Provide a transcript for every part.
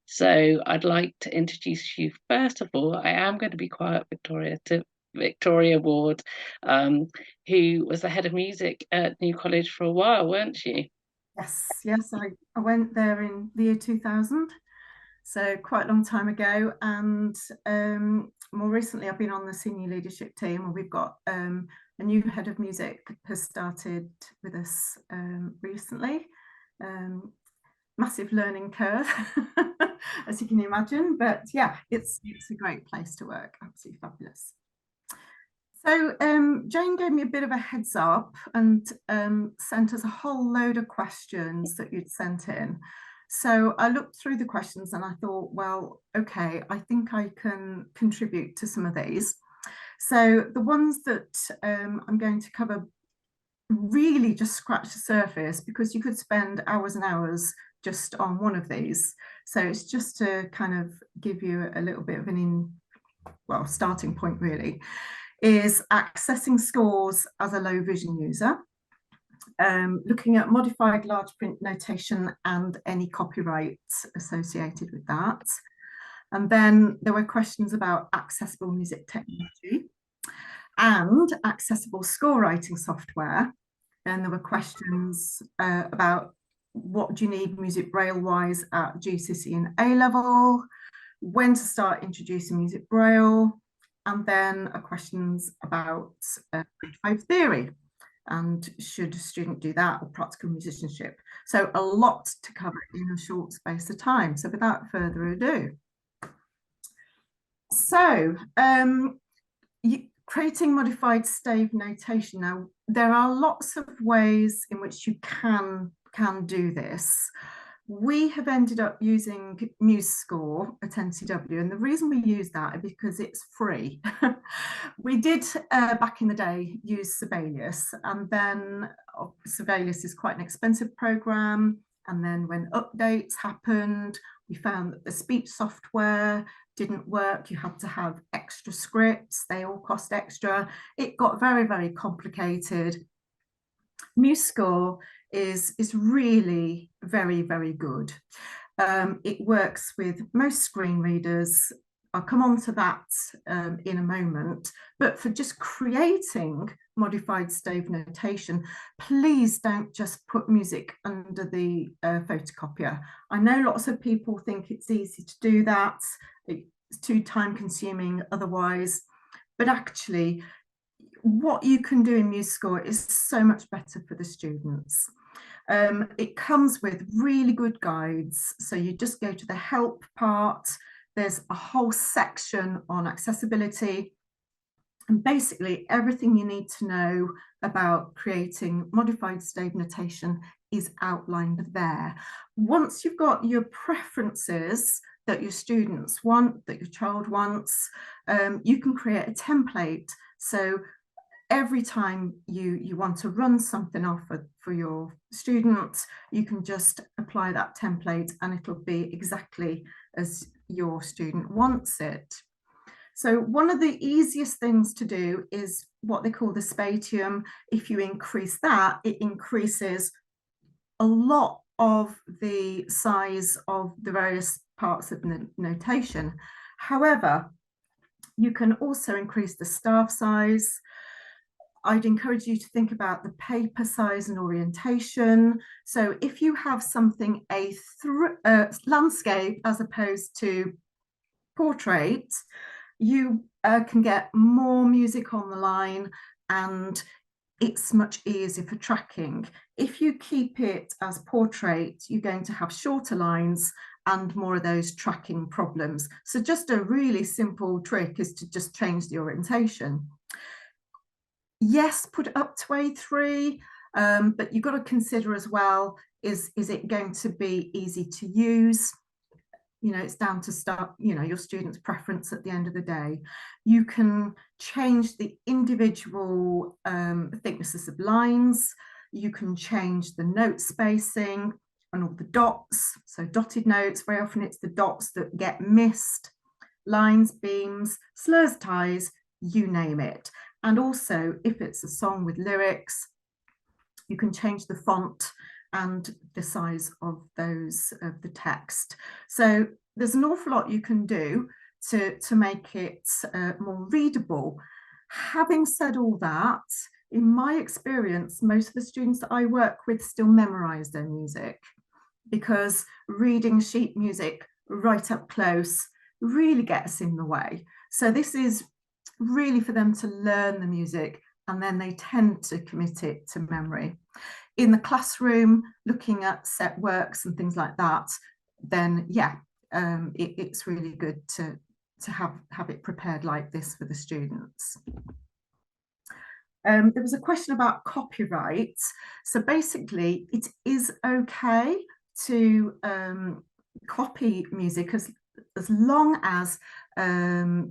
So I'd like to introduce you first of all. I am going to be quiet, Victoria, to Victoria Ward, um, who was the head of music at New College for a while, weren't you? Yes, I went there in the year 2000, so quite a long time ago. And more recently, I've been on the senior leadership team, and we've got a new head of music has started with us recently. Um, Massive learning curve, as you can imagine, but yeah, it's a great place to work. Absolutely fabulous. So Jane gave me a bit of a heads up and sent us a whole load of questions that you'd sent in. So I looked through the questions and I thought, well, okay, I think I can contribute to some of these. So the ones that I'm going to cover really just scratch the surface, because you could spend hours and hours just on one of these. So it's just to kind of give you a little bit of starting point really, is accessing scores as a low vision user, looking at modified large print notation and any copyrights associated with that. And then there were questions about accessible music technology and accessible score writing software. Then there were questions about what do you need music braille wise at GCSE and A level, when to start introducing music braille, and then questions about five theory and should a student do that, or practical musicianship. So a lot to cover in a short space of time. So without further ado. So creating modified stave notation. Now, there are lots of ways in which you can do this. We have ended up using MuseScore at NCW, and the reason we use that is because it's free. We did back in the day use Sibelius, and then Sibelius is quite an expensive program. And then when updates happened, we found that the speech software didn't work. You had to have extra scripts. They all cost extra. It got very, very complicated. MuseScore is really very, very good. It works with most screen readers. I'll come on to that in a moment. But for just creating modified stave notation, please don't just put music under the photocopier. I know lots of people think it's easy to do that. It's too time consuming otherwise. But actually, what you can do in MuseScore is so much better for the students. It comes with really good guides. So you just go to the help part. There's a whole section on accessibility. And basically everything you need to know about creating modified stave notation is outlined there. Once you've got your preferences that your students want, that your child wants, you can create a template. So every time you want to run something off for your students, you can just apply that template and it'll be exactly as your student wants it. So one of the easiest things to do is what they call the spatium. If you increase that, it increases a lot of the size of the various parts of the notation. However, you can also increase the staff size. I'd encourage you to think about the paper size and orientation. So if you have something landscape as opposed to portrait, you can get more music on the line and it's much easier for tracking. If you keep it as portrait, you're going to have shorter lines and more of those tracking problems. So just a really simple trick is to just change the orientation. Yes, put it up to A3, but you've got to consider as well, is it going to be easy to use? You know, it's down to your students' preference at the end of the day. You can change the individual thicknesses of lines. You can change the note spacing and all the dots. So dotted notes, very often it's the dots that get missed. Lines, beams, slurs, ties, you name it. And also, if it's a song with lyrics, you can change the font and the size of those of the text. So there's an awful lot you can do to make it more readable. Having said all that, in my experience, most of the students that I work with still memorize their music, because reading sheet music right up close really gets in the way. So this is really for them to learn the music, and then they tend to commit it to memory. In the classroom, looking at set works and things like that, then yeah, it's really good to have it prepared like this for the students. There was a question about copyright. So basically, it is okay to copy music as long as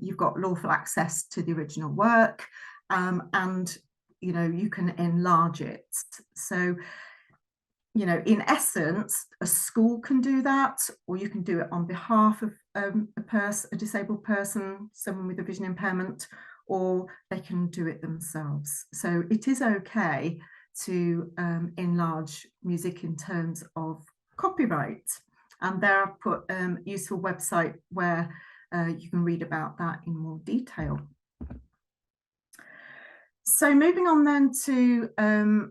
you've got lawful access to the original work, and you can enlarge it. So in essence, a school can do that, or you can do it on behalf of a disabled person, someone with a vision impairment, or they can do it themselves. So it is okay to enlarge music in terms of copyright. And there I've put a useful website where you can read about that in more detail. So moving on then to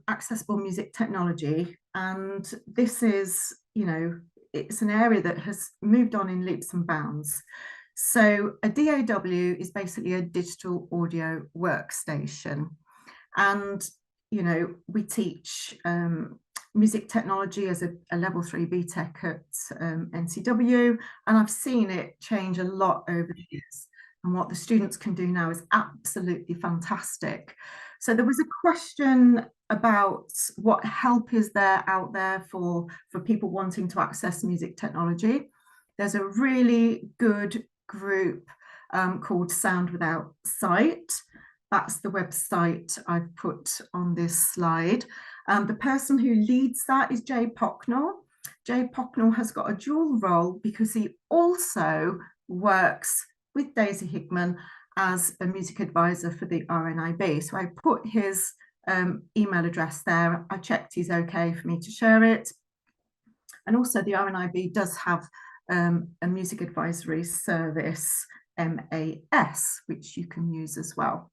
accessible music technology, and this is, it's an area that has moved on in leaps and bounds. So a DAW is basically a digital audio workstation, and we teach music technology as a level 3 BTEC at NCW, and I've seen it change a lot over the years. And what the students can do now is absolutely fantastic. So there was a question about what help is there out there for people wanting to access music technology. There's a really good group called Sound Without Sight. That's the website I've put on this slide. The person who leads that is Jay Pocknell. Jay Pocknell has got a dual role because he also works with Daisy Hickman as a music advisor for the RNIB. So I put his email address there. I checked he's okay for me to share it. And also the RNIB does have a music advisory service, MAS, which you can use as well.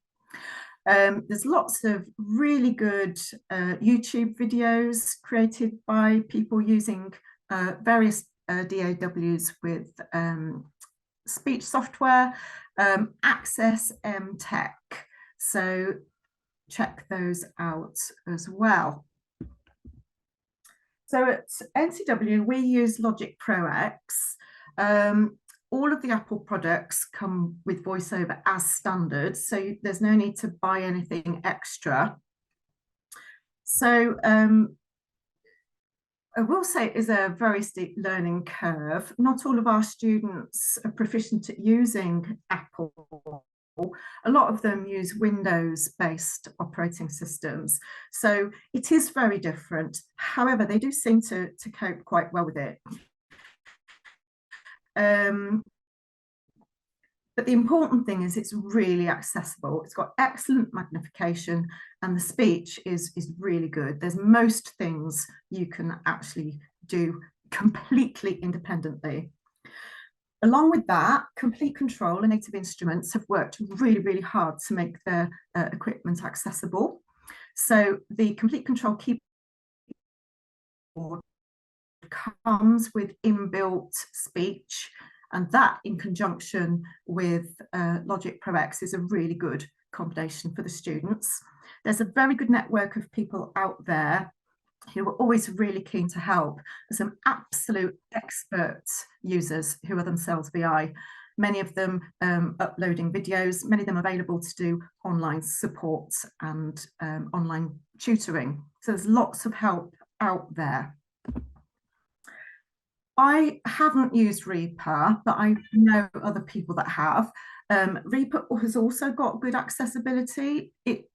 There's lots of really good YouTube videos created by people using various DAWs with speech software, Access Tech. So check those out as well. So at NCW, we use Logic Pro X. All of the Apple products come with VoiceOver as standard, so there's no need to buy anything extra. So I will say it is a very steep learning curve. Not all of our students are proficient at using Apple. A lot of them use Windows-based operating systems. So it is very different. However, they do seem to cope quite well with it. But the important thing is it's really accessible. It's got excellent magnification and the speech is really good. There's most things you can actually do completely independently. Along with that, Complete Control and Native Instruments have worked really, really hard to make their equipment accessible. So the Complete Control keyboard comes with inbuilt speech, and that in conjunction with Logic Pro X is a really good combination for the students. There's a very good network of people out there who are always really keen to help. There's some absolute expert users who are themselves VI, many of them uploading videos, many of them available to do online support and online tutoring. So there's lots of help out there. I haven't used Reaper, but I know other people that have. Reaper has also got good accessibility. It's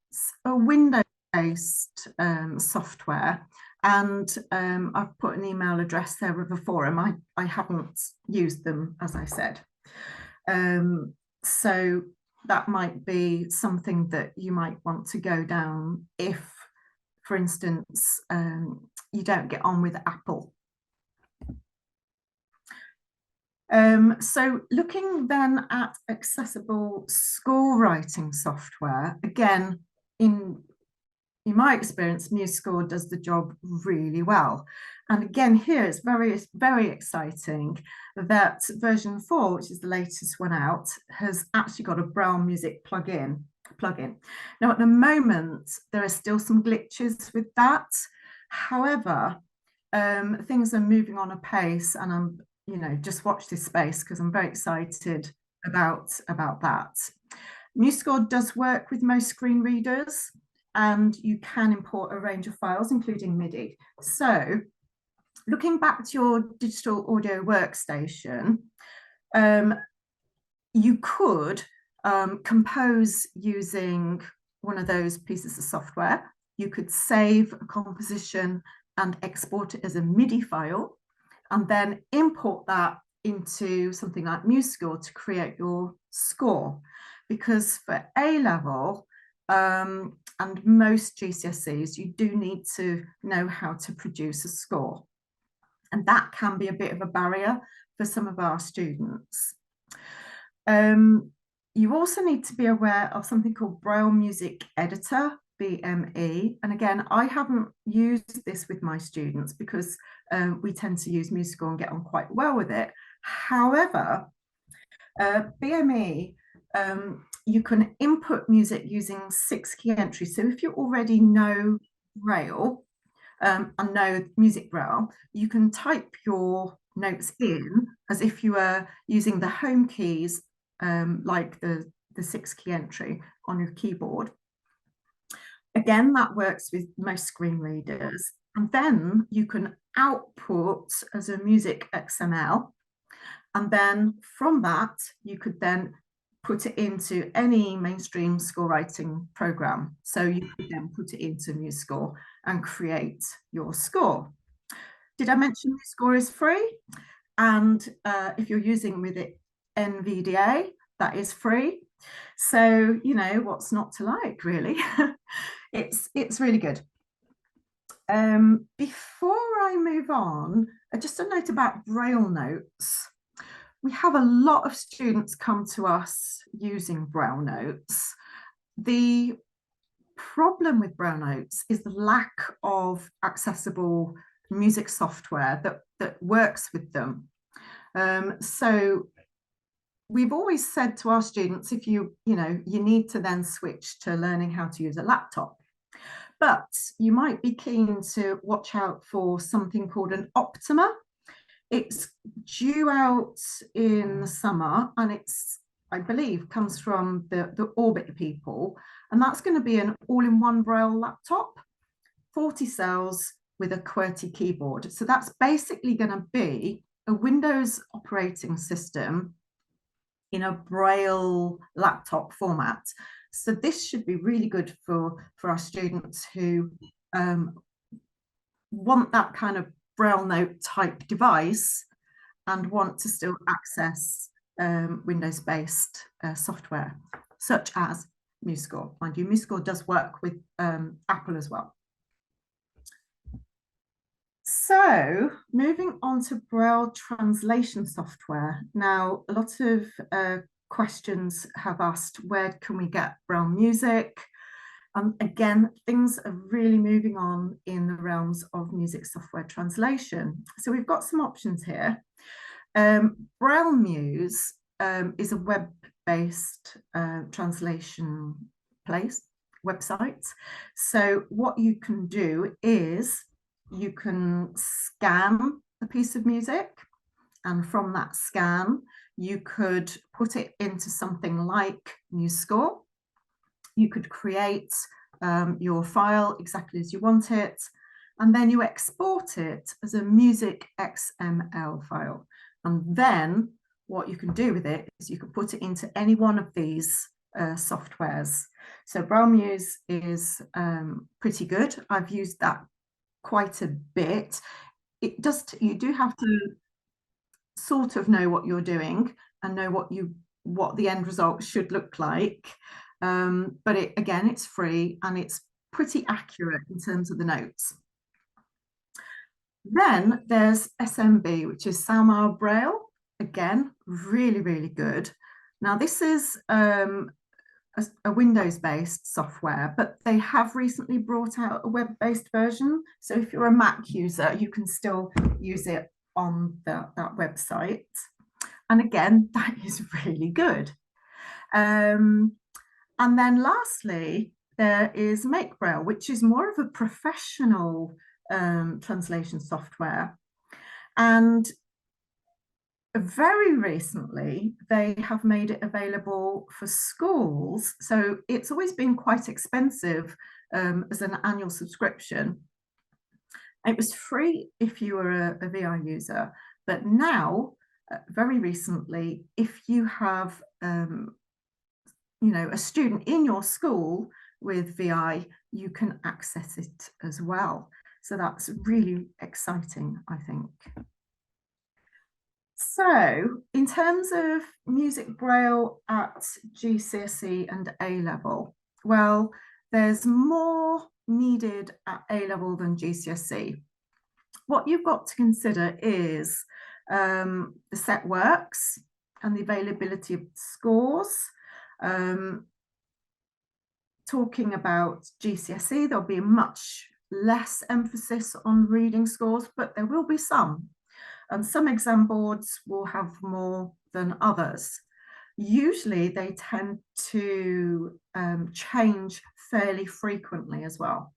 a Windows-based software, and I've put an email address there with a forum. I haven't used them, as I said. So that might be something that you might want to go down if, for instance, you don't get on with Apple. So looking then at accessible score writing software, again, in my experience, MuseScore does the job really well. And again, here it's very exciting that version 4, which is the latest one out, has actually got a Braille Music plugin. Now, at the moment, there are still some glitches with that. However, things are moving on apace, and I'm, just watch this space because I'm very excited about that. MuseScore does work with most screen readers, and you can import a range of files, including MIDI. So looking back to your digital audio workstation, you could compose using one of those pieces of software. You could save a composition and export it as a MIDI file, and then import that into something like MuseScore to create your score. Because for A-level, and most GCSEs, you do need to know how to produce a score. And that can be a bit of a barrier for some of our students. You also need to be aware of something called Braille Music Editor, BME. And again, I haven't used this with my students because we tend to use MuseScore and get on quite well with it. However, BME, you can input music using 6 key entries. So if you already know Braille and know Music Braille, you can type your notes in as if you were using the home keys, like the 6 key entry on your keyboard. Again, that works with most screen readers. And then you can output as a music XML. And then from that, you could then put it into any mainstream score writing program. So you could then put it into MuseScore and create your score. Did I mention MuseScore is free? And if you're using with it NVDA, that is free. So, what's not to like, really? It's really good. Before I move on, just a note about Braille notes. We have a lot of students come to us using Braille notes. The problem with Braille notes is the lack of accessible music software that works with them. So we've always said to our students, if you need to then switch to learning how to use a laptop. But you might be keen to watch out for something called an Optima. It's due out in the summer, and it's, I believe, comes from the Orbit people. And that's going to be an all-in-one Braille laptop, 40 cells with a QWERTY keyboard. So that's basically going to be a Windows operating system in a Braille laptop format. So this should be really good for our students who want that kind of Braille note type device and want to still access Windows-based software, such as MuseScore. Mind you, MuseScore does work with Apple as well. So moving on to Braille translation software. Now, a lot of questions have asked, where can we get Braille music? Again, things are really moving on in the realms of music software translation. So we've got some options here. Braille Muse is a web-based translation website. So what you can do is you can scan a piece of music, and from that scan, you could put it into something like MuseScore. You could create your file exactly as you want it, and then you export it as a music XML file. And then what you can do with it is you can put it into any one of these softwares. So Braille Muse is pretty good. I've used that quite a bit. You do have to sort of know what you're doing and know what the end result should look like. But again, it's free and it's pretty accurate in terms of the notes. Then there's SMB, which is Salmar Braille. again, really, really good. Now, this is a Windows-based software, but they have recently brought out a web-based version. So if you're a Mac user, you can still use it on that website. And again, that is really good. And then lastly, there is MakeBraille, which is more of a professional translation software. And very recently, they have made it available for schools. So it's always been quite expensive as an annual subscription. It was free if you were a VI user, but now, very recently, if you have a student in your school with VI, you can access it as well. So that's really exciting, I think. So in terms of music braille at GCSE and A level, well, there's more needed at A level than GCSE. What you've got to consider is the set works and the availability of scores. Talking about GCSE, there'll be much less emphasis on reading scores, but there will be some. And some exam boards will have more than others. Usually they tend to change fairly frequently as well.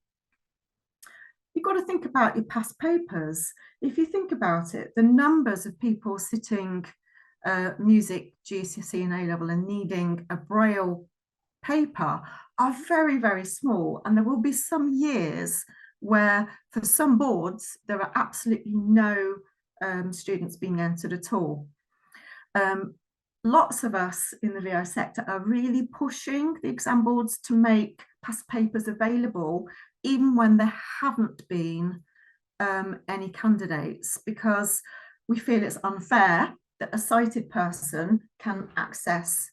You've got to think about your past papers. If you think about it, the numbers of people sitting music, GCSE and A-level and needing a Braille paper are very, very small. And there will be some years where for some boards, there are absolutely no students being entered at all. Lots of us in the VI sector are really pushing the exam boards to make past papers available, even when there haven't been any candidates, because we feel it's unfair that a sighted person can access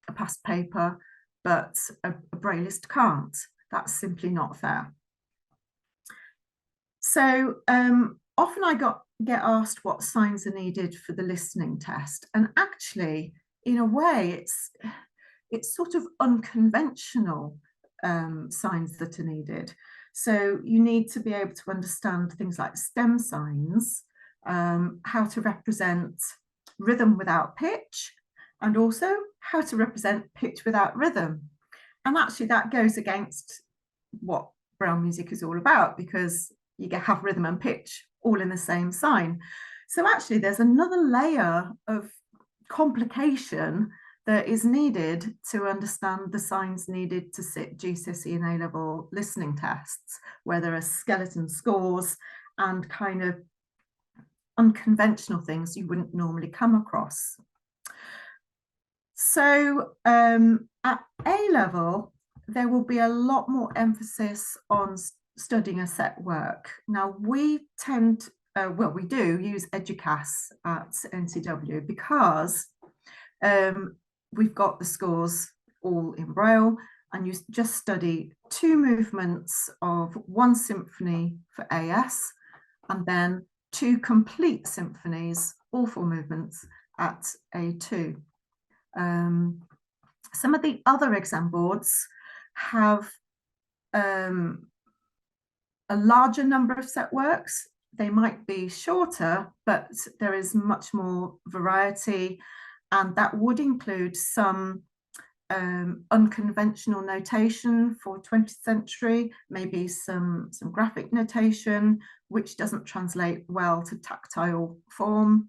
a past paper, but a Brailleist can't. That's simply not fair. So often I get asked what signs are needed for the listening test. And actually, in a way, it's sort of unconventional signs that are needed. So you need to be able to understand things like stem signs, how to represent rhythm without pitch, and also how to represent pitch without rhythm. And actually that goes against what Braille music is all about, because you have rhythm and pitch all in the same sign. So actually there's another layer of complication that is needed to understand the signs needed to sit GCSE and A-level listening tests, where there are skeleton scores and kind of unconventional things you wouldn't normally come across. So at A-level, there will be a lot more emphasis on studying a set work. Now we tend, we do use Educas at NCW because we've got the scores all in Braille, and you just study 2 movements of 1 symphony for AS, and then 2 complete symphonies, all 4 movements at A2. Some of the other exam boards have a larger number of set works. They might be shorter, but there is much more variety, and that would include some unconventional notation for 20th century, maybe some graphic notation, which doesn't translate well to tactile form.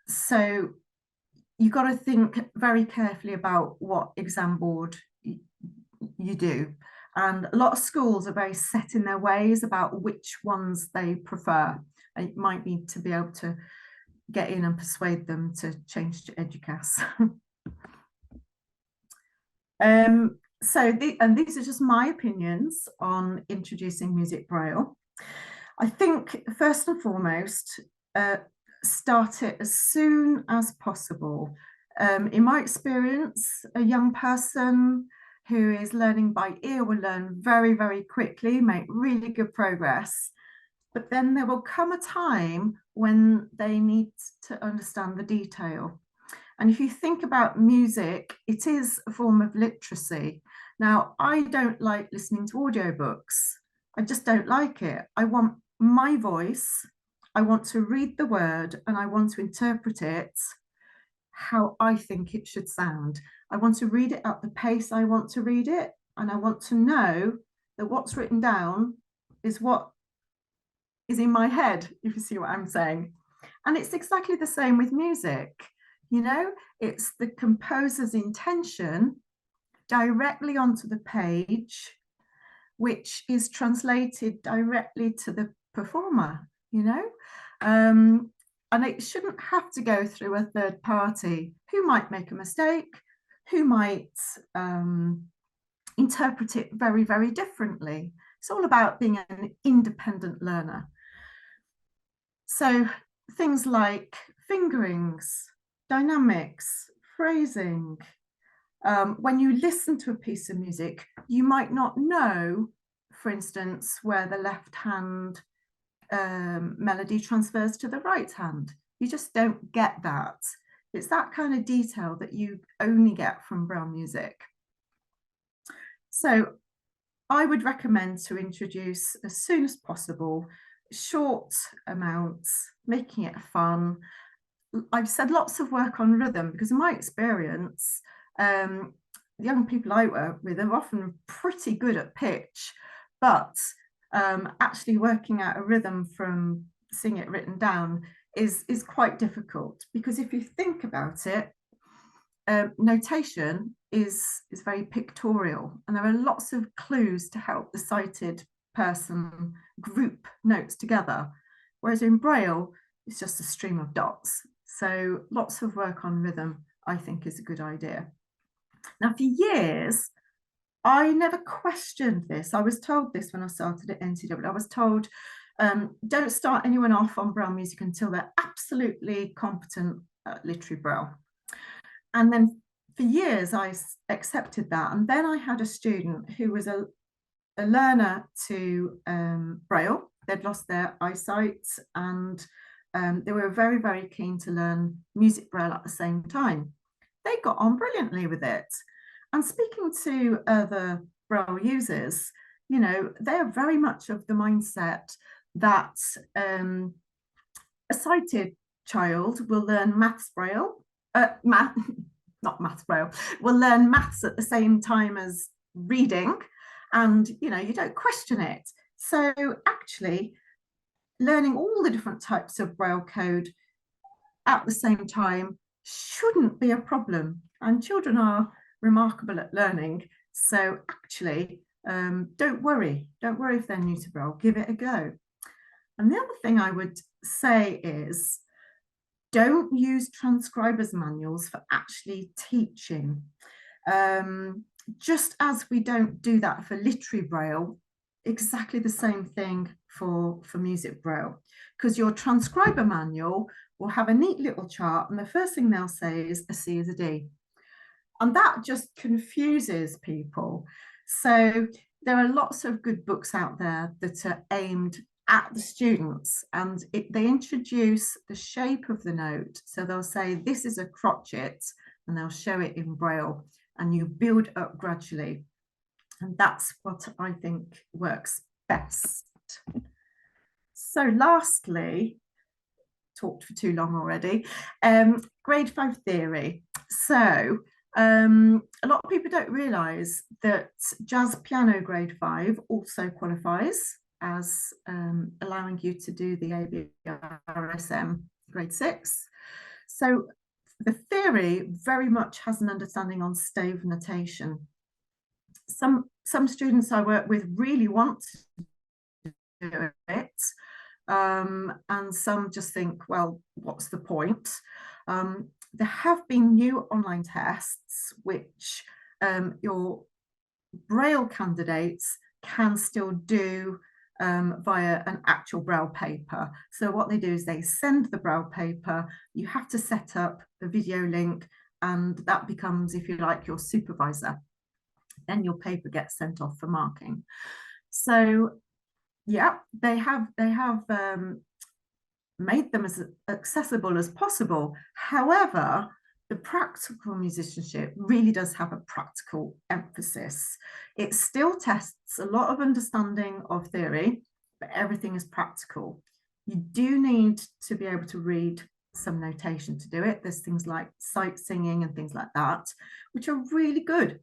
So you've got to think very carefully about what exam board you do. And a lot of schools are very set in their ways about which ones they prefer. And you might need to be able to get in and persuade them to change to Educas. And these are just my opinions on introducing music Braille. I think first and foremost, start it as soon as possible. In my experience, a young person who is learning by ear will learn very, very quickly, make really good progress. but then there will come a time when they need to understand the detail. And if you think about music, it is a form of literacy. Now, I don't like listening to audiobooks. I just don't like it. I want my voice. I want to read the word and I want to interpret it how I think it should sound. I want to read it at the pace I want to read it. And I want to know that what's written down is what is in my head, if you see what I'm saying. And it's exactly the same with music. You know, it's the composer's intention directly onto the page, which is translated directly to the performer, you know. And it shouldn't have to go through a third party who might make a mistake, who might interpret it very, very differently. It's all about being an independent learner. So things like fingerings, dynamics, phrasing. When you listen to a piece of music, you might not know, for instance, where the left hand melody transfers to the right hand. You just don't get that. It's that kind of detail that you only get from Braille music. So I would recommend to introduce as soon as possible short amounts, making it fun. I've said lots of work on rhythm because in my experience, the young people I work with are often pretty good at pitch, but actually working out a rhythm from seeing it written down is quite difficult, because if you think about it, notation is very pictorial, and there are lots of clues to help the sighted person group notes together, whereas in Braille it's just a stream of dots. So lots of work on rhythm, I think, is a good idea. Now, for years I never questioned this. I was told this when I started at NCW. I was told, don't start anyone off on Braille music until they're absolutely competent at literary Braille. And then for years I accepted that. And then I had a student who was a learner to Braille. They'd lost their eyesight, and they were very, very keen to learn music Braille at the same time. They got on brilliantly with it. And speaking to other Braille users, you know, they're very much of the mindset that a sighted child will learn maths Braille, not maths Braille, will learn maths at the same time as reading, and you know, you don't question it. So actually learning all the different types of Braille code at the same time shouldn't be a problem, and children are remarkable at learning. So actually don't worry if they're new to Braille, give it a go. And the other thing I would say is, don't use transcribers manuals for actually teaching. Just as we don't do that for literary Braille, exactly the same thing for music Braille, because your transcriber manual will have a neat little chart, and the first thing they'll say is a C is a D. And that just confuses people. So there are lots of good books out there that are aimed at the students, and they introduce the shape of the note. So they'll say, this is a crotchet, and they'll show it in Braille, and you build up gradually. And that's what I think works best. So lastly, talked for too long already, grade 5 theory. So a lot of people don't realise that jazz piano grade 5 also qualifies as allowing you to do the ABRSM grade 6. So the theory very much has an understanding on stave notation. Some students I work with really want to do it, and some just think, well, what's the point? There have been new online tests which your Braille candidates can still do via an actual Braille paper. So what they do is they send the Braille paper, you have to set up a video link, and that becomes, if you like, your supervisor. Then your paper gets sent off for marking. So Yeah, they have made them as accessible as possible. However, the practical musicianship really does have a practical emphasis. It still tests a lot of understanding of theory, but everything is practical. You do need to be able to read some notation to do it. There's things like sight singing and things like that, which are really good.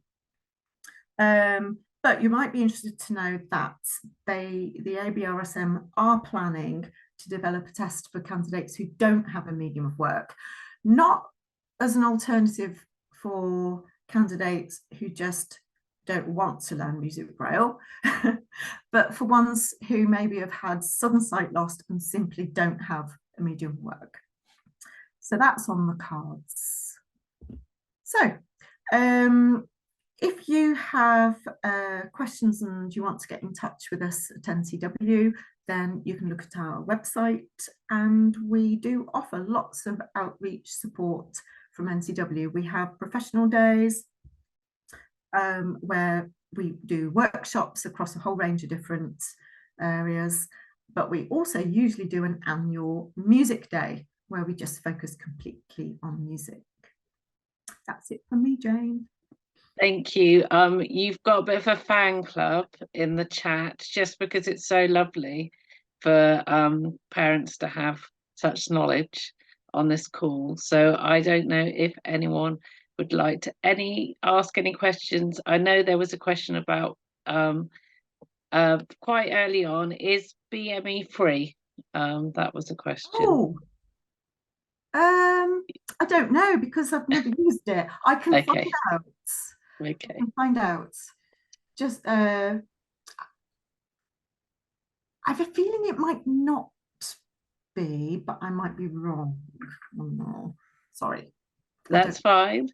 But you might be interested to know that the ABRSM are planning to develop a test for candidates who don't have a medium of work, not as an alternative for candidates who just don't want to learn music braille, but for ones who maybe have had sudden sight loss and simply don't have a medium of work. So that's on the cards. So if you have questions and you want to get in touch with us at NCW, then you can look at our website, and we do offer lots of outreach support from NCW. We have professional days where we do workshops across a whole range of different areas, but we also usually do an annual music day where we just focus completely on music. That's it from me, Jane. Thank you. You've got a bit of a fan club in the chat, just because it's so lovely for parents to have such knowledge on this call. So I don't know if anyone would like to ask any questions. I know there was a question about quite early on, is BME free? That was a question. Oh, I don't know, because I've never used it. I can Okay. find out. Okay. I can find out. Just I have a feeling it might not be, but I might be wrong. Oh, no. Sorry. That's fine.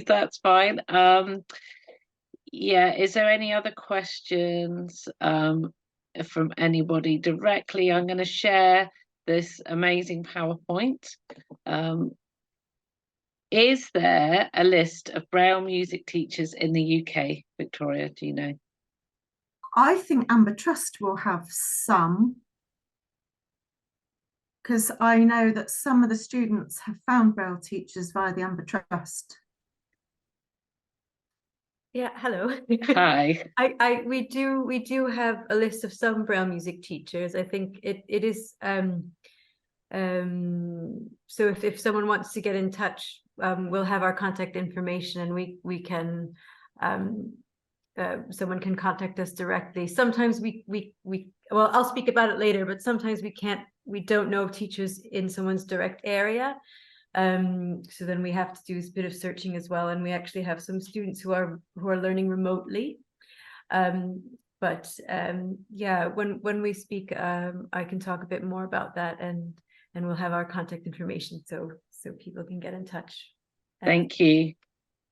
That's fine. Yeah, is there any other questions from anybody directly? I'm going to share this amazing PowerPoint. Is there a list of Braille music teachers in the UK, Victoria? Do you know? I think Amber Trust will have some, because I know that some of the students have found Braille teachers via the Amber Trust. Yeah, hello. Hi. We do have a list of some Braille music teachers. I think it is so if someone wants to get in touch, we'll have our contact information, and we can someone can contact us directly. Sometimes we well, I'll speak about it later, but sometimes we don't know teachers in someone's direct area. So then we have to do a bit of searching as well, and we actually have some students who are learning remotely. But yeah, when we speak, I can talk a bit more about that, and we'll have our contact information so people can get in touch. Thank you.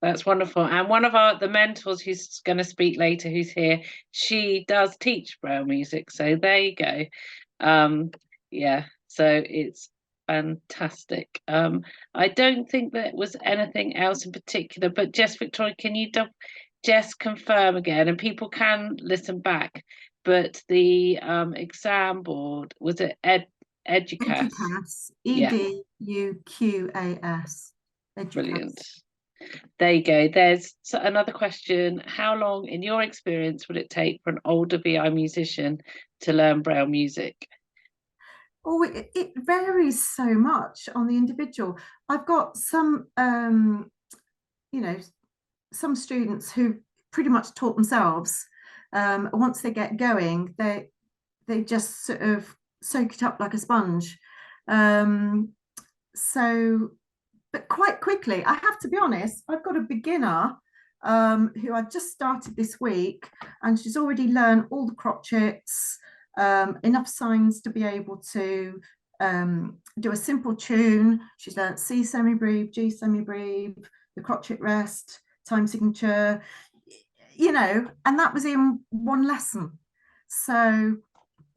That's wonderful. And one of the mentors who's going to speak later, who's here, she does teach Braille music. So there you go. Yeah, so it's fantastic. I don't think there was anything else in particular, but just Victoria, can you just confirm again, and people can listen back, but the exam board, was it Educas? Educas, Yeah. EDUQAS. Educas. Brilliant. There you go. There's another question. How long, in your experience, would it take for an older VI musician to learn Braille music? Oh, it varies so much on the individual. I've got some, you know, some students who pretty much taught themselves. Once they get going, they just sort of soak it up like a sponge. So, but quite quickly, I have to be honest, I've got a beginner who I just started this week, and she's already learned all the crotchets, enough signs to be able to do a simple tune. She's learned C semi-breve, G semi-breve, the crotchet rest, time signature, you know, and that was in one lesson. So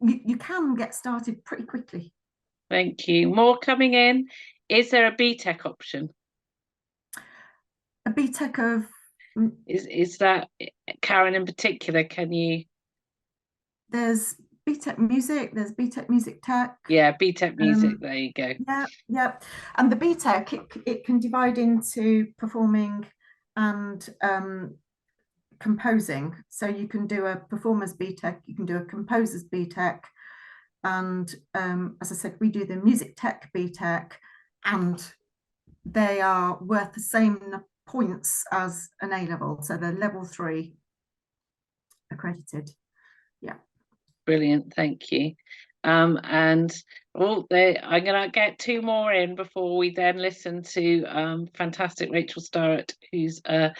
you can get started pretty quickly. Thank you. More coming in. Is there a BTEC option? A BTEC of? Is that, Karen in particular, can you? There's BTEC Music, there's BTEC Music Tech. Yeah, BTEC Music, there you go. Yeah. And the BTEC, it can divide into performing and composing. So you can do a performer's BTEC, you can do a composer's BTEC. And as I said, we do the Music Tech BTEC, and they are worth the same points as an A-level. So they're level 3 accredited. Yeah. Brilliant, thank you. And I'm gonna get 2 more in before we then listen to fantastic Rachel Starrett, who's a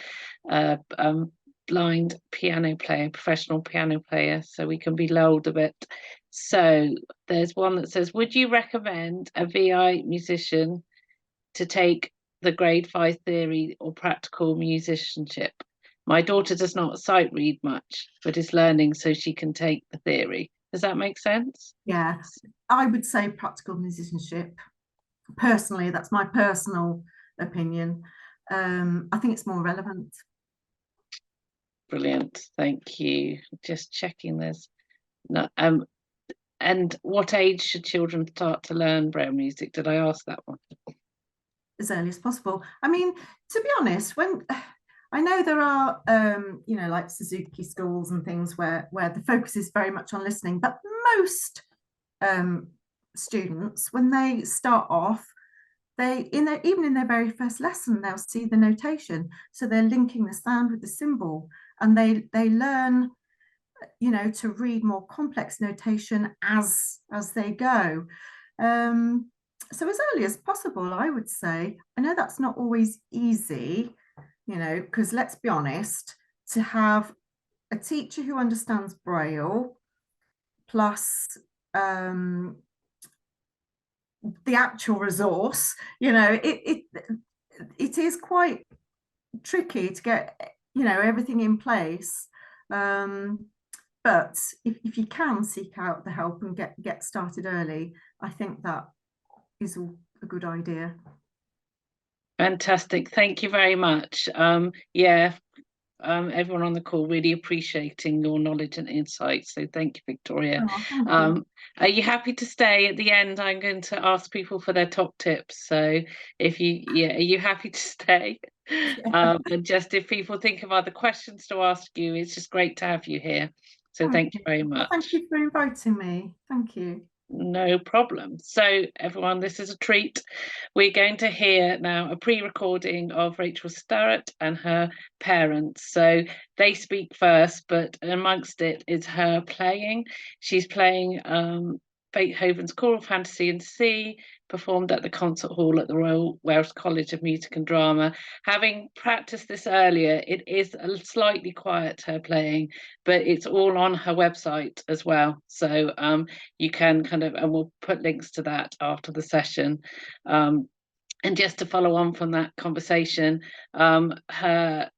blind piano player, professional piano player, so we can be lulled a bit. So there's one that says, would you recommend a VI musician to take the grade 5 theory or practical musicianship? My daughter does not sight read much, but is learning so she can take the theory. Does that make sense? Yeah, I would say practical musicianship. Personally, that's my personal opinion. I think it's more relevant. Brilliant, thank you. Just checking this. No, and what age should children start to learn Braille music? Did I ask that one? As early as possible. I mean, to be honest, when I know there are, like Suzuki schools and things where the focus is very much on listening, but most students, when they start off, even in their very first lesson, they'll see the notation. So they're linking the sound with the symbol, and they learn, to read more complex notation as they go. So as early as possible, I would say. I know that's not always easy, because let's be honest, to have a teacher who understands Braille plus the actual resource, it is quite tricky to get, everything in place. But if you can seek out the help and get started early, I think that is a good idea. Fantastic, thank you very much. Everyone on the call really appreciating your knowledge and insight, so thank you, Victoria. Thank you. Are you happy to stay at the end? I'm going to ask people for their top tips, so are you happy to stay? And just if people think of other questions to ask you, it's just great to have you here, so thank you very much. Thank you for inviting me. Thank you. No problem. So everyone, this is a treat. We're going to hear now a pre-recording of Rachel Starrett and her parents. So they speak first, but amongst it is her playing. She's playing Beethoven's Choral Fantasy in C, performed at the concert hall at the Royal Welsh College of Music and Drama. Having practiced this earlier, it is a slightly quiet, her playing, but it's all on her website as well. So you can and we'll put links to that after the session. And just to follow on from that conversation, her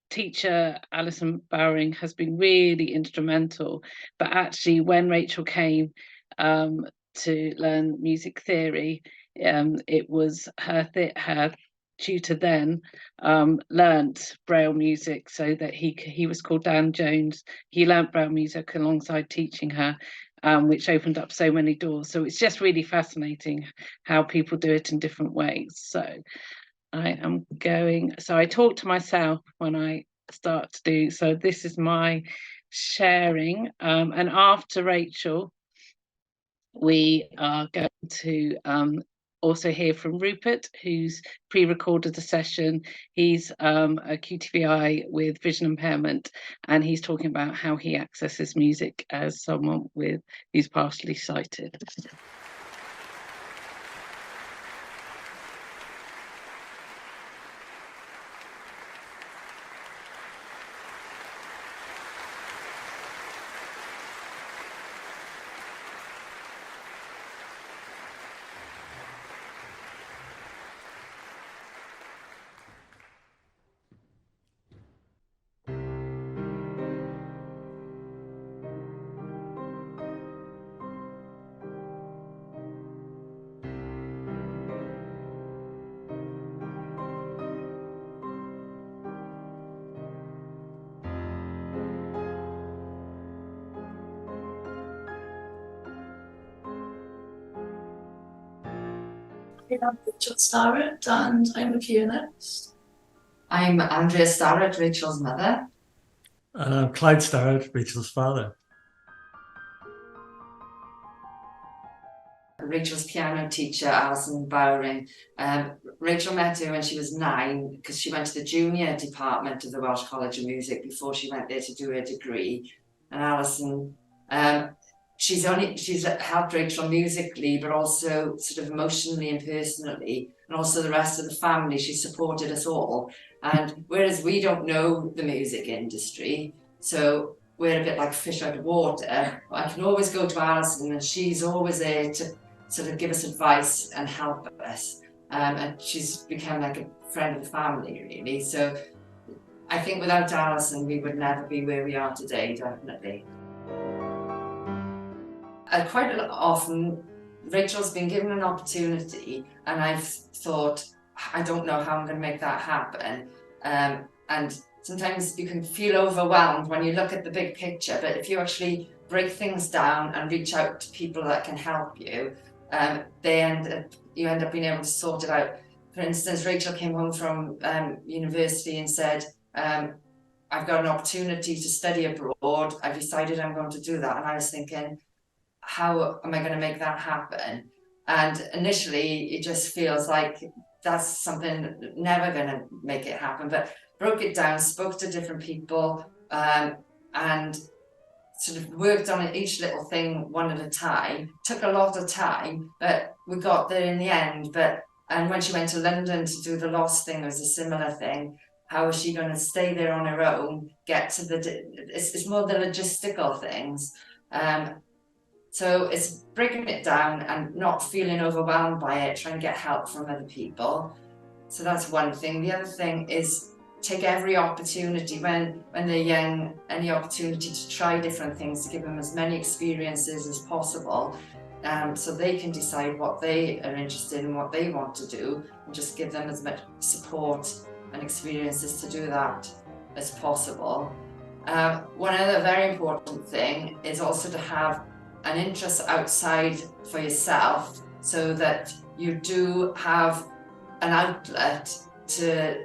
teacher Alison Bowering has been really instrumental, but actually when Rachel came to learn music theory, it was her tutor then learnt Braille music, so that he was called Dan Jones. He learnt Braille music alongside teaching her, which opened up so many doors. So it's just really fascinating how people do it in different ways. So I talk to myself when I start to do, so this is my sharing, and after Rachel we are going to also hear from Rupert, who's pre-recorded the session. He's a QTVI with vision impairment, and he's talking about how he accesses music as someone who's partially sighted. I'm Rachel Starrett and I'm a pianist. I'm Andrea Starrett, Rachel's mother. And I'm Clyde Starrett, Rachel's father. Rachel's piano teacher, Alison Bowring. Rachel met her when she was 9 because she went to the junior department of the Welsh College of Music before she went there to do her degree. And Alison, she's helped Rachel musically, but also sort of emotionally and personally, and also the rest of the family. She supported us all. And whereas we don't know the music industry, so we're a bit like fish out of water, I can always go to Alison and she's always there to sort of give us advice and help us. And she's become like a friend of the family, really. So I think without Alison, we would never be where we are today, definitely. Quite often, Rachel's been given an opportunity and I've thought, I don't know how I'm going to make that happen. And sometimes you can feel overwhelmed when you look at the big picture, but if you actually break things down and reach out to people that can help you, you end up being able to sort it out. For instance, Rachel came home from university and said, I've got an opportunity to study abroad. I've decided I'm going to do that. And I was thinking, how am I going to make that happen? And initially, it just feels like that's something never going to make it happen. But broke it down, spoke to different people, and sort of worked on each little thing one at a time. Took a lot of time, but we got there in the end. And when she went to London to do the Lost thing, it was a similar thing. How is she going to stay there on her own? Get to it's more the logistical things. So it's breaking it down and not feeling overwhelmed by it, trying to get help from other people. So that's one thing. The other thing is take every opportunity when they're young, any opportunity to try different things, to give them as many experiences as possible, so they can decide what they are interested in, what they want to do, and just give them as much support and experiences to do that as possible. One other very important thing is also to have an interest outside for yourself, so that you do have an outlet to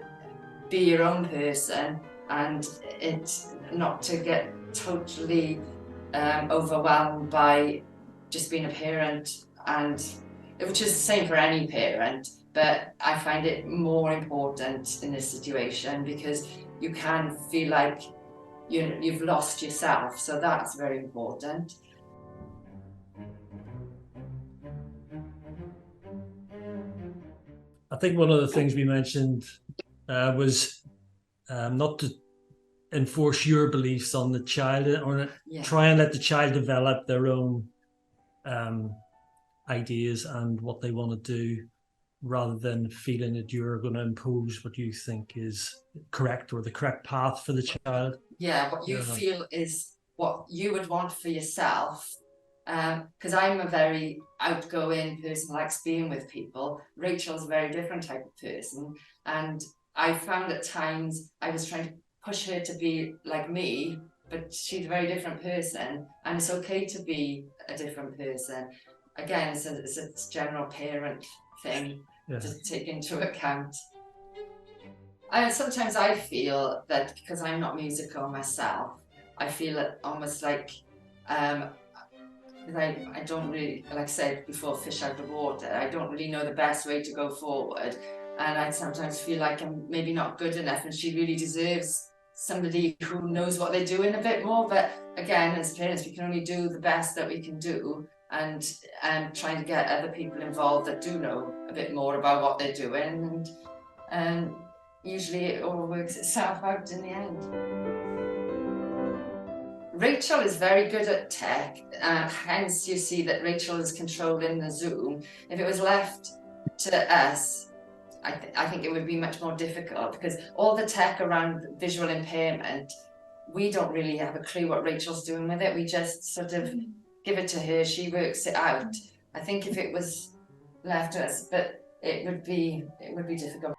be your own person, and it's not to get totally overwhelmed by just being a parent, and which is the same for any parent, but I find it more important in this situation because you can feel like you've lost yourself, so that's very important. I think one of the things we mentioned was not to enforce your beliefs on the child, or try and let the child develop their own ideas and what they want to do, rather than feeling that you're going to impose what you think is correct or the correct path for the child. Yeah, what you feel is what you would want for yourself. Because I'm a very outgoing person, likes being with people. Rachel's a very different type of person, and I found at times I was trying to push her to be like me, but she's a very different person, and it's okay to be a different person. Again, it's a general parent thing to take into account. Sometimes I feel that because I'm not musical myself, I feel it almost like I don't really, like I said before, fish out of water. I don't really know the best way to go forward, and I sometimes feel like I'm maybe not good enough, and she really deserves somebody who knows what they're doing a bit more. But again, as parents, we can only do the best that we can do, and trying to get other people involved that do know a bit more about what they're doing, and usually it all works itself out in the end. Rachel is very good at tech, hence you see that Rachel is controlling the Zoom. If it was left to us, I think it would be much more difficult, because all the tech around visual impairment, we don't really have a clue what Rachel's doing with it. We just sort of give it to her, she works it out. I think if it was left to us, but it would be difficult.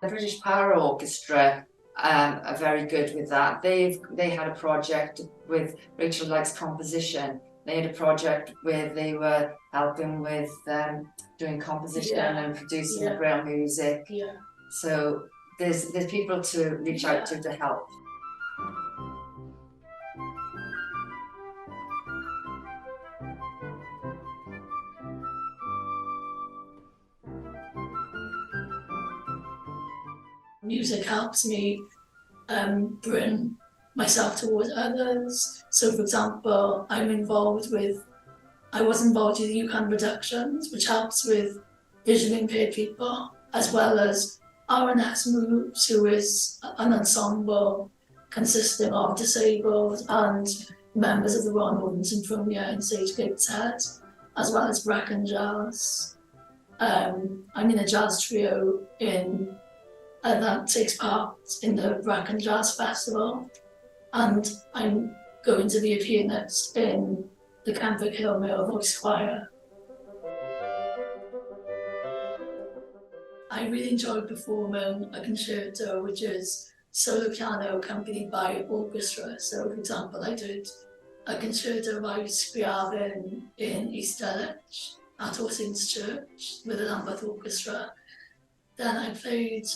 The British Power Orchestra are very good with that. They had a project with Rachel Likes Composition, they had a project where they were helping with doing composition and producing the Braille music. Yeah. So there's people to reach out to help. Music helps me bring myself towards others. So for example, I was involved with the UCAN Productions, which helps with visually impaired people, as well as RNS Moves, who is an ensemble consisting of disabled and members of the Royal Northern Symphonia and Sage Gateshead, as well as Brecon Jazz. I'm in a jazz trio that takes part in the Brecon Jazz Festival, and I'm going to be a pianist in the Canford Hill Male Voice Choir. I really enjoy performing a concerto, which is solo piano accompanied by orchestra. So, for example, I did a concerto by Scriabin in East Dulwich at All Saints Church with the Lambeth Orchestra. Then I played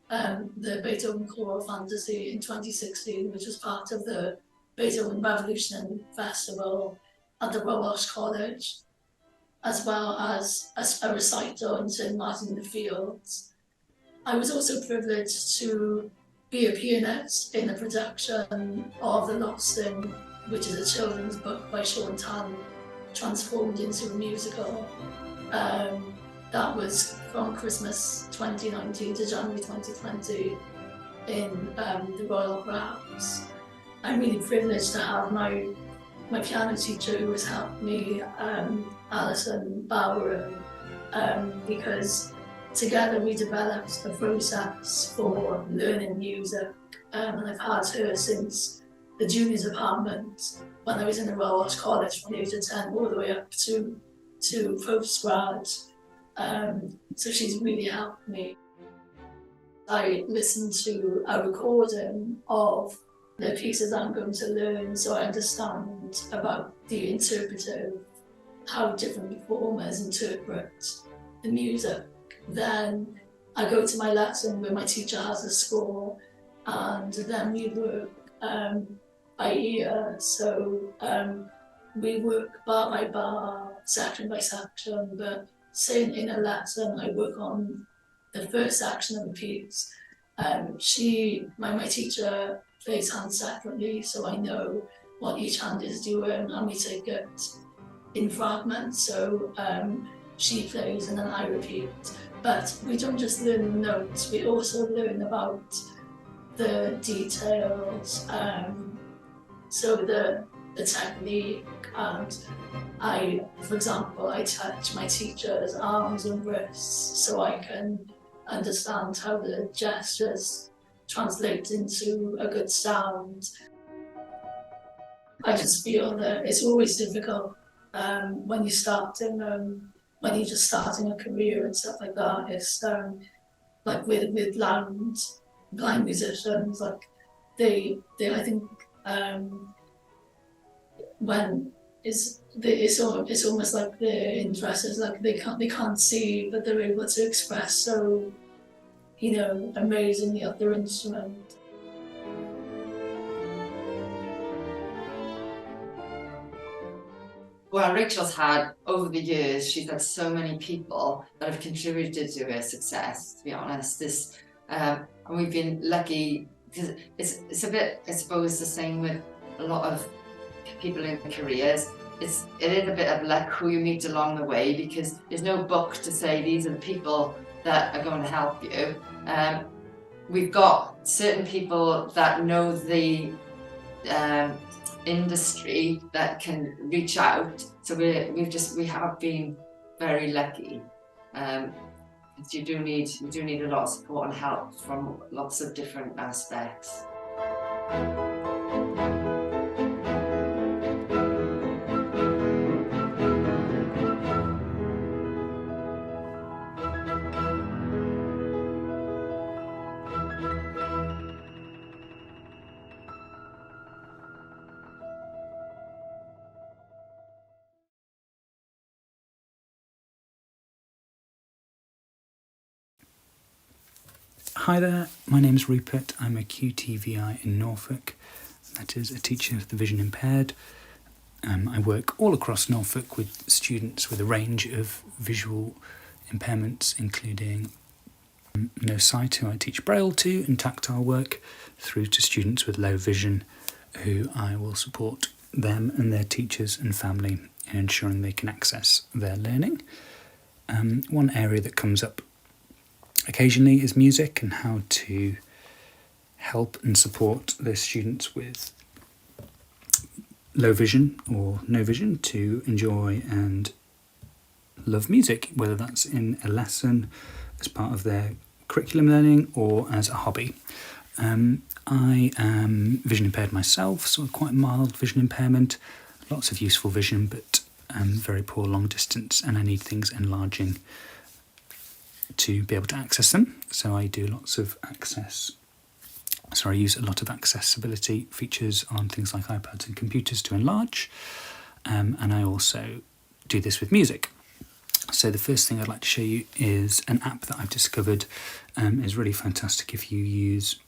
the Beethoven Choral Fantasy in 2016, which was part of the Beethoven Revolution Festival at the Royal Welsh College, as well as a recital in St Martin in the Fields. I was also privileged to be a pianist in a production of The Lost In, which is a children's book by Sean Tan, transformed into a musical. That was from Christmas 2019 to January 2020 in the Royal Opera House. I'm really privileged to have my piano teacher who has helped me, Alison Bower, because together we developed a process for learning music, and I've had her since the junior department when I was in the Royal Welsh College from the age of 10 all the way up to postgrad. So she's really helped me. I listened to a recording of the pieces I'm going to learn, so I understand about the interpretive, how different performers interpret the music. Then I go to my lesson where my teacher has a score, and then we work by ear. So we work bar by bar, section by section, but say in a lesson I work on the first section of the piece. My teacher plays hands separately, so I know what each hand is doing, and we take it in fragments. So she plays and then I repeat. But we don't just learn the notes, we also learn about the details, so the technique. And for example, I touch my teacher's arms and wrists so I can understand how the gestures translate into a good sound. I just feel that it's always difficult when you're just starting a career and stuff like that. It's like with blind musicians, like they I think when it's almost like their interest is like they can't see, but they're able to express so, amazingly of their instrument. Well, Rachel's had, over the years, she's had so many people that have contributed to her success, to be honest. And we've been lucky, because it's a bit, I suppose, the same with a lot of people in careers. It is a bit of luck who you meet along the way, because there's no book to say these are the people that are going to help you. We've got certain people that know the industry that can reach out, so we have been very lucky. You do need a lot of support and help from lots of different aspects. Hi there, my name's Rupert. I'm a QTVI in Norfolk, that is a teacher of the vision impaired. I work all across Norfolk with students with a range of visual impairments, including no sight, who I teach Braille to, and tactile work, through to students with low vision, who I will support them and their teachers and family in ensuring they can access their learning. One area that comes up occasionally is music and how to help and support those students with low vision or no vision to enjoy and love music, whether that's in a lesson, as part of their curriculum learning, or as a hobby. I am vision impaired myself, so quite mild vision impairment, lots of useful vision, but very poor long distance, and I need things enlarging to be able to access them. So I do lots of I use a lot of accessibility features on things like iPads and computers to enlarge, and I also do this with music. So the first thing I'd like to show you is an app that I've discovered is really fantastic if you use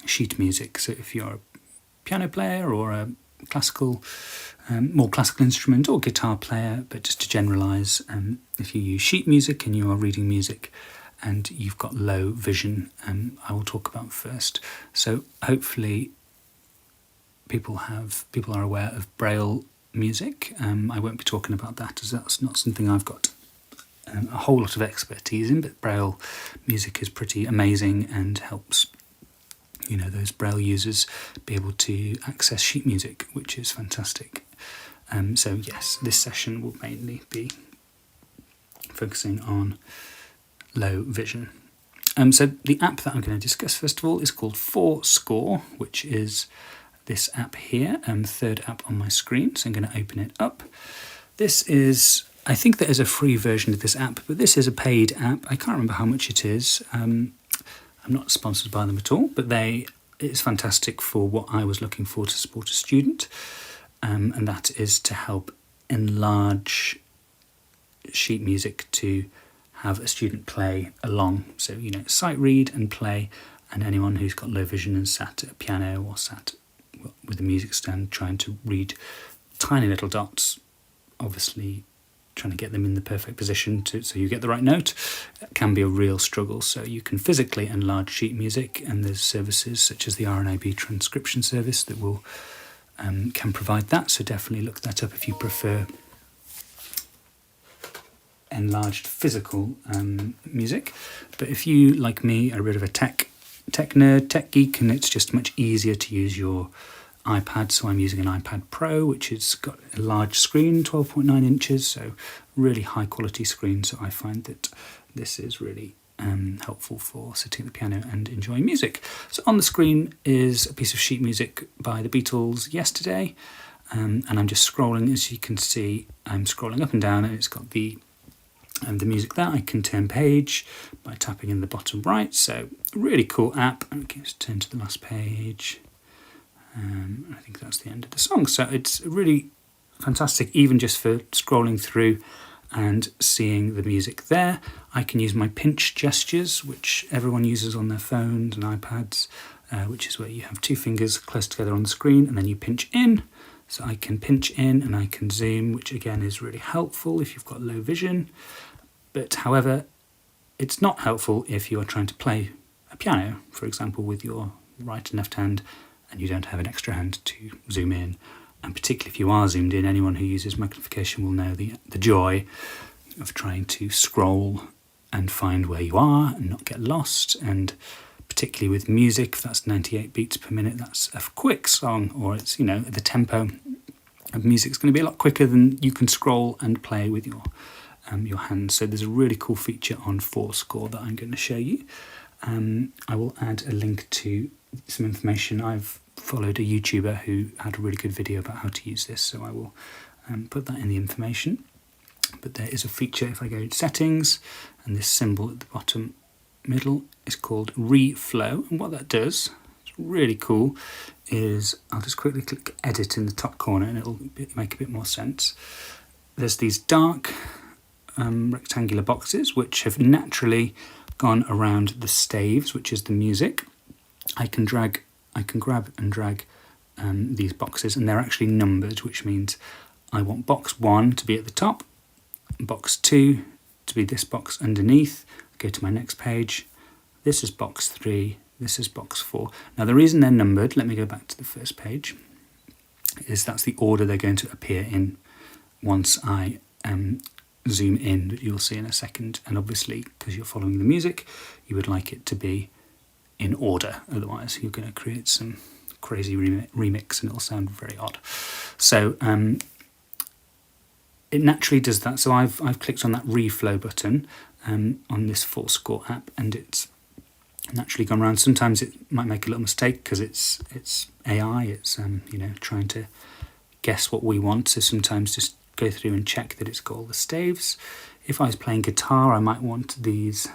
sheet music. So if you're a piano player or a more classical instrument or guitar player, but just to generalise, if you use sheet music and you are reading music and you've got low vision, I will talk about first. So hopefully people are aware of Braille music. I won't be talking about that, as that's not something I've got a whole lot of expertise in, but Braille music is pretty amazing and helps those Braille users be able to access sheet music, which is fantastic. So yes, this session will mainly be focusing on low vision. So the app that I'm going to discuss first of all is called Fourscore, which is this app here, third app on my screen. So I'm going to open it up. I think there is a free version of this app, but this is a paid app. I can't remember how much it is. I'm not sponsored by them at all, but it's fantastic for what I was looking for to support a student, and that is to help enlarge sheet music to have a student play along. So, sight read and play, and anyone who's got low vision and sat at a piano or sat with a music stand trying to read tiny little dots, obviously trying to get them in the perfect position so you get the right note, can be a real struggle. So you can physically enlarge sheet music, and there's services such as the RNIB transcription service that will can provide that. So definitely look that up if you prefer enlarged physical music. But if you, like me, are a bit of a tech nerd, tech geek, and it's just much easier to use your iPad, so I'm using an iPad Pro, which has got a large screen, 12.9 inches, so really high quality screen. So I find that this is really helpful for sitting at the piano and enjoying music. So on the screen is a piece of sheet music by the Beatles, Yesterday, and I'm just scrolling. As you can see, I'm scrolling up and down, and it's got the music there. I can turn page by tapping in the bottom right. So really cool app. Okay, let's turn to the last page. I think that's the end of the song. So it's really fantastic, even just for scrolling through and seeing the music there. I can use my pinch gestures, which everyone uses on their phones and iPads, which is where you have two fingers close together on the screen and then you pinch in. So I can pinch in and I can zoom, which again is really helpful if you've got low vision. But however, it's not helpful if you're trying to play a piano, for example, with your right and left hand, and you don't have an extra hand to zoom in. And particularly if you are zoomed in, anyone who uses magnification will know the joy of trying to scroll and find where you are and not get lost. And particularly with music, if that's 98 beats per minute, that's a quick song, or it's, the tempo of music is going to be a lot quicker than you can scroll and play with your hands. So there's a really cool feature on Fourscore that I'm going to show you. I will add a link to some information. I've followed a YouTuber who had a really good video about how to use this, so I will put that in the information. But there is a feature, if I go to settings, and this symbol at the bottom middle is called Reflow, and what that does, it's really cool, is I'll just quickly click edit in the top corner and it'll make a bit more sense. There's these dark rectangular boxes which have naturally gone around the staves, which is the music, I can grab and drag these boxes, and they're actually numbered, which means I want box 1 to be at the top, box 2 to be this box underneath. Go to my next page. This is box 3, this is box 4. Now the reason they're numbered, let me go back to the first page, is that's the order they're going to appear in once I zoom in, that you'll see in a second. And obviously, because you're following the music, you would like it to be in order, otherwise you're going to create some crazy remix and it'll sound very odd. So it naturally does that. So I've clicked on that reflow button on this Fourscore app, and it's naturally gone around. Sometimes it might make a little mistake because it's AI, it's trying to guess what we want, so sometimes just go through and check that it's got all the staves. If I was playing guitar, I might want to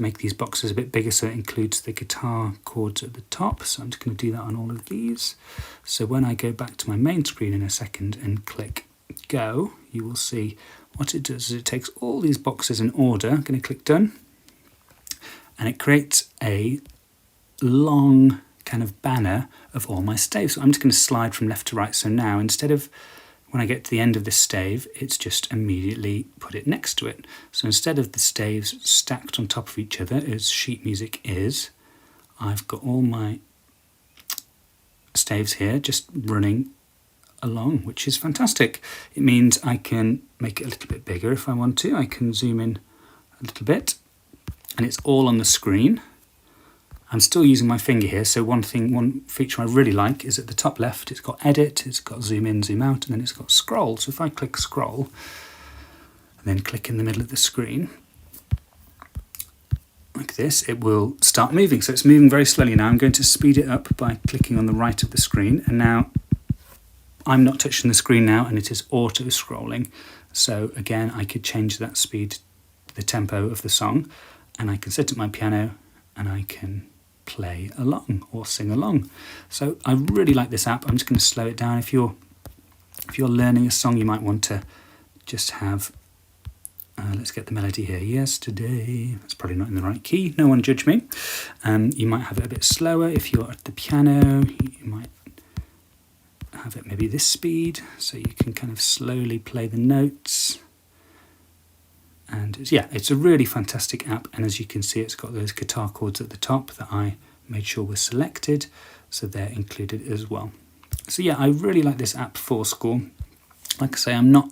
make these boxes a bit bigger so it includes the guitar chords at the top. So I'm just going to do that on all of these. So when I go back to my main screen in a second and click go, you will see what it does is it takes all these boxes in order. I'm going to click done, and it creates a long kind of banner of all my staves. So I'm just going to slide from left to right. So now instead of when I get to the end of this stave, it's just immediately put it next to it. So instead of the staves stacked on top of each other as sheet music is, I've got all my staves here just running along, which is fantastic. It means I can make it a little bit bigger if I want to. I can zoom in a little bit, and it's all on the screen. I'm still using my finger here, so one feature I really like is at the top left, it's got edit, it's got zoom in, zoom out, and then it's got scroll. So if I click scroll, and then click in the middle of the screen, like this, it will start moving. So it's moving very slowly now. I'm going to speed it up by clicking on the right of the screen, and now I'm not touching the screen now, and it is auto scrolling. So again, I could change that speed, the tempo of the song, and I can sit at my piano and I can play along or sing along. So I really like this app. I'm just going to slow it down. If you're learning a song, you might want to just have let's get the melody here. Yesterday. That's probably not in the right key. No one judge me. You might have it a bit slower. If you're at the piano, you might have it maybe this speed, so you can kind of slowly play the notes. And it's a really fantastic app, and as you can see, it's got those guitar chords at the top that I made sure were selected, so they're included as well. So I really like this app, Fourscore. Like I say, I'm not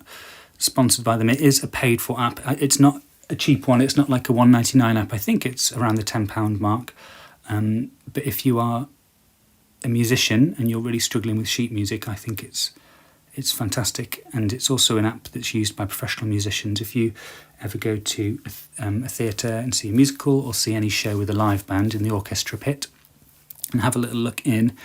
sponsored by them. It is a paid for app. It's not a cheap one. It's not like a $1.99 app. I think it's around the £10 mark. But if you are a musician and you're really struggling with sheet music, I think it's fantastic. And it's also an app that's used by professional musicians. If you ever go to a theatre and see a musical or see any show with a live band in the orchestra pit and have a little look in,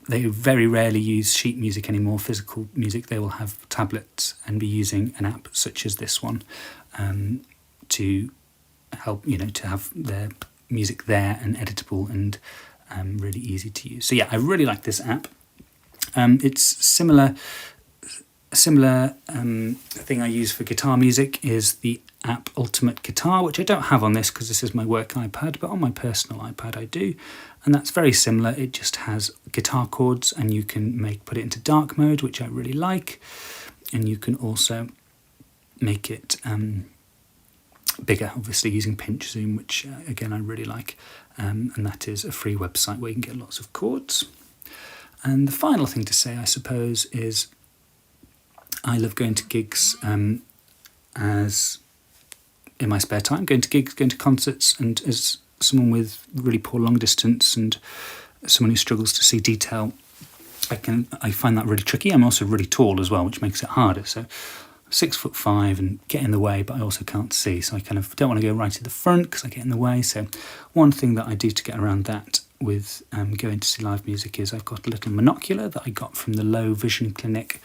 they very rarely use sheet music anymore, physical music. They will have tablets and be using an app such as this one to help, to have their music there and editable and really easy to use. So I really like this app. It's similar. A similar thing I use for guitar music is the app Ultimate Guitar, which I don't have on this because this is my work iPad, but on my personal iPad I do. And that's very similar. It just has guitar chords, and you can put it into dark mode, which I really like. And you can also make it bigger, obviously using pinch zoom, which again I really like. And that is a free website where you can get lots of chords. And the final thing to say, I suppose, is I love going to gigs as in my spare time, going to gigs, going to concerts, and as someone with really poor long distance and someone who struggles to see detail, I find that really tricky. I'm also really tall as well, which makes it harder. So 6'5" and get in the way, but I also can't see. So I kind of don't want to go right at the front because I get in the way. So one thing that I do to get around that with going to see live music is I've got a little monocular that I got from the Low Vision Clinic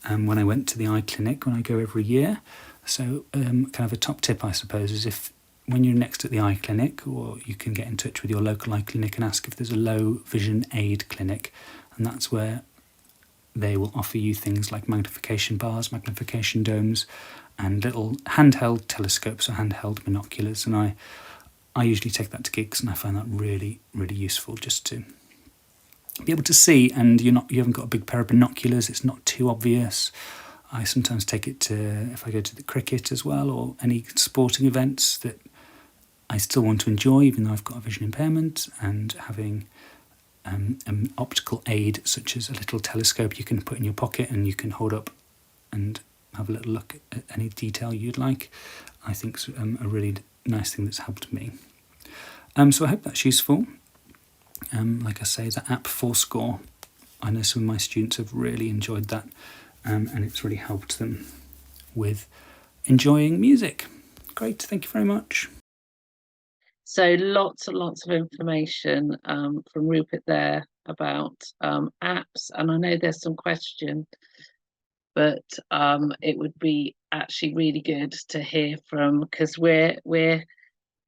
when I went to the eye clinic when I go every year. So kind of a top tip, I suppose, is if when you're next at the eye clinic, or you can get in touch with your local eye clinic and ask if there's a low vision aid clinic, and that's where they will offer you things like magnification bars, magnification domes, and little handheld telescopes or handheld binoculars. And I usually take that to gigs, and I find that really, really useful, just to be able to see, and you haven't got a big pair of binoculars, it's not too obvious. I sometimes take it to, if I go to the cricket as well, or any sporting events that I still want to enjoy, even though I've got a vision impairment, and having an optical aid such as a little telescope you can put in your pocket and you can hold up and have a little look at any detail you'd like, I think is a really nice thing that's helped me. So I hope that's useful. Like I say, the app Fourscore, I know some of my students have really enjoyed that, and it's really helped them with enjoying music. Great, thank you very much. So lots and lots of information from Rupert there about apps, and I know there's some question, but it would be actually really good to hear from, because we're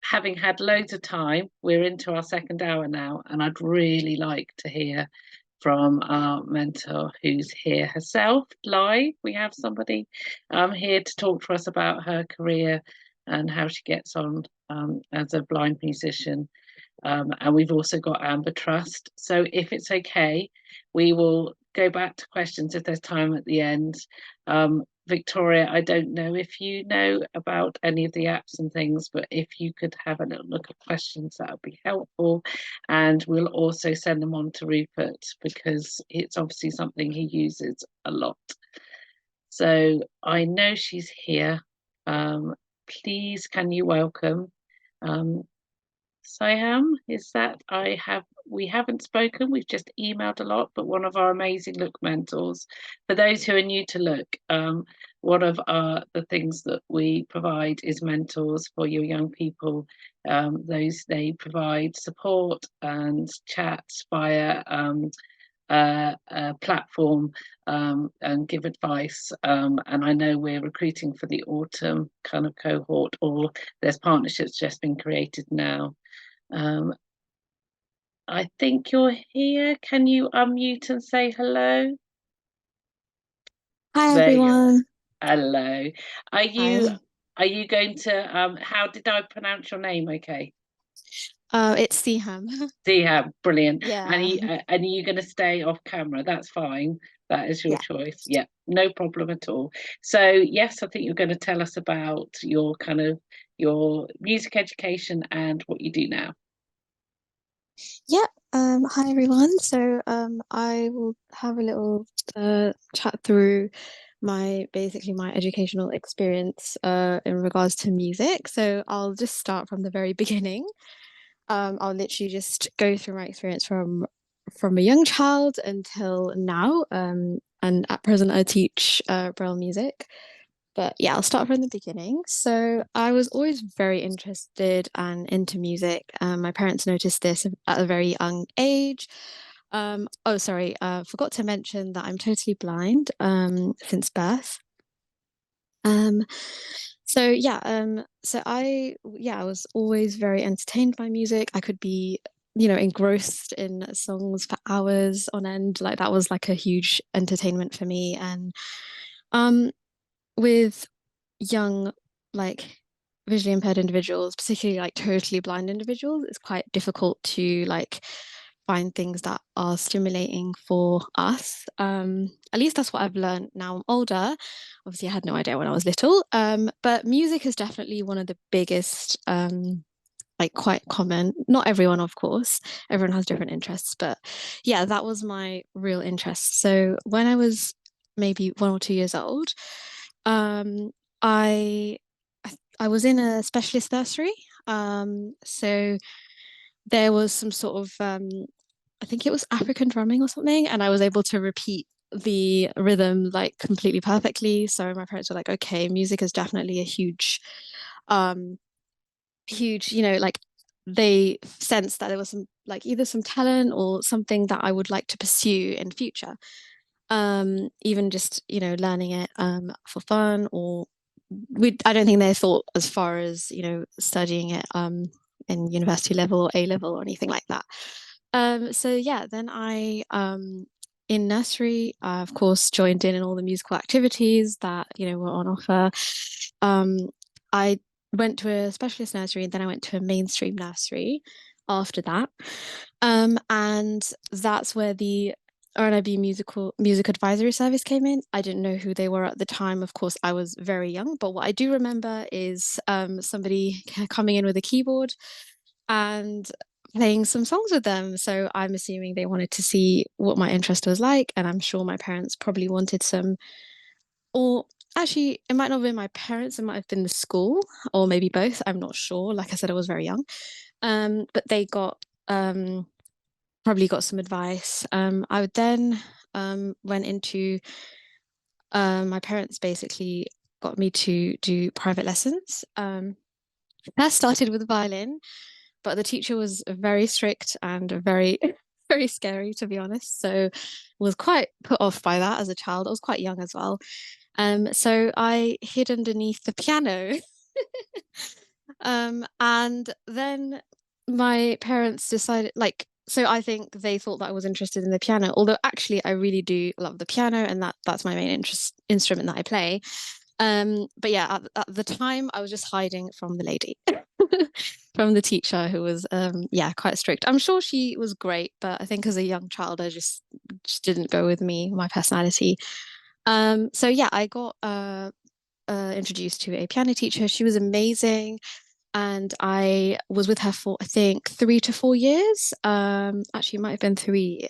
having had loads of time, we're into our second hour now, and I'd really like to hear from our mentor who's here herself live. We have somebody here to talk to us about her career and how she gets on as a blind musician. And we've also got Amber Trust. So if it's okay, we will go back to questions if there's time at the end. Victoria, I don't know if you know about any of the apps and things, but if you could have a little look at questions, that would be helpful. And we'll also send them on to Rupert, because it's obviously something he uses a lot. So I know she's here. Please, can you welcome Siham? Is that we haven't spoken, we've just emailed a lot, but one of our amazing Look mentors. For those who are new to Look, one of the things that we provide is mentors for your young people. They provide support and chats via a platform and give advice, and I know we're recruiting for the autumn kind of cohort, or there's partnerships just been created now. I think you're here. Can you unmute and say hello? Hi There you are. everyone. Hello. Are you Hi. going to how did I pronounce your name? Okay. It's Siham. Siham, brilliant. Yeah. And are you going to stay off camera? That's fine. That is your Yeah. choice. Yeah, no problem at all. So yes, I think you're going to tell us about your music education and what you do now. Yeah. Hi everyone. So I will have a little chat through basically my educational experience in regards to music. So I'll just start from the very beginning. I'll literally just go through my experience from a young child until now. And at present I teach Braille music. But yeah, I'll start from the beginning. So I was always very interested and into music. My parents noticed this at a very young age. Oh, sorry, forgot to mention that I'm totally blind since birth. So yeah, I was always very entertained by music. I could be, engrossed in songs for hours on end. Like that was like a huge entertainment for me. And with young, like visually impaired individuals, particularly like totally blind individuals, it's quite difficult to like find things that are stimulating for us. At least that's what I've learned now I'm older. Obviously, I had no idea when I was little. But music is definitely one of the biggest, like quite common. Not everyone, of course. Everyone has different interests, but yeah, that was my real interest. So when I was maybe 1 or 2 years old, I was in a specialist nursery. So there was some sort of I think it was African drumming or something, and I was able to repeat the rhythm like completely perfectly. So my parents were like, okay, music is definitely a huge, like they sensed that there was some like either some talent or something that I would like to pursue in future. Even just, learning it for fun, or I don't think they thought as far as, studying it in university level or A level or anything like that. So yeah, then I in nursery, I of course joined in all the musical activities that, were on offer. I went to a specialist nursery and then I went to a mainstream nursery after that. And that's where the RNIB music advisory service came in. I didn't know who they were at the time. Of course, I was very young, but what I do remember is somebody coming in with a keyboard and playing some songs with them. So I'm assuming they wanted to see what my interest was like, and I'm sure my parents probably wanted some, or actually, it might not have been my parents, it might have been the school, or maybe both. I'm not sure. Like I said, I was very young. But they got probably got some advice. I would then went into my parents basically got me to do private lessons. That started with violin, but the teacher was very strict and very very scary, to be honest. So was quite put off by that as a child. I was quite young as well. So I hid underneath the piano. And then my parents decided, like, so I think they thought that I was interested in the piano, although actually I really do love the piano, and that's my main instrument that I play. But yeah, at the time I was just hiding from the lady, from the teacher, who was quite strict. I'm sure she was great, but I think as a young child I just didn't go with me, my personality. So yeah, I got introduced to a piano teacher. She was amazing, and I was with her for I think 3 to 4 years. Actually, it might have been 3.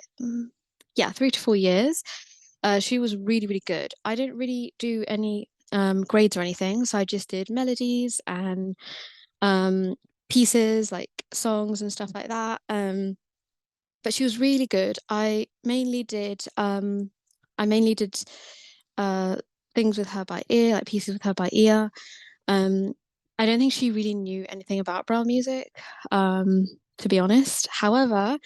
Yeah, 3 to 4 years. She was really, really good. I didn't really do any grades or anything, so I just did melodies and pieces like songs and stuff like that. But she was really good. I mainly did things with her by ear, like pieces with her by ear. I don't think she really knew anything about Braille music, to be honest. However,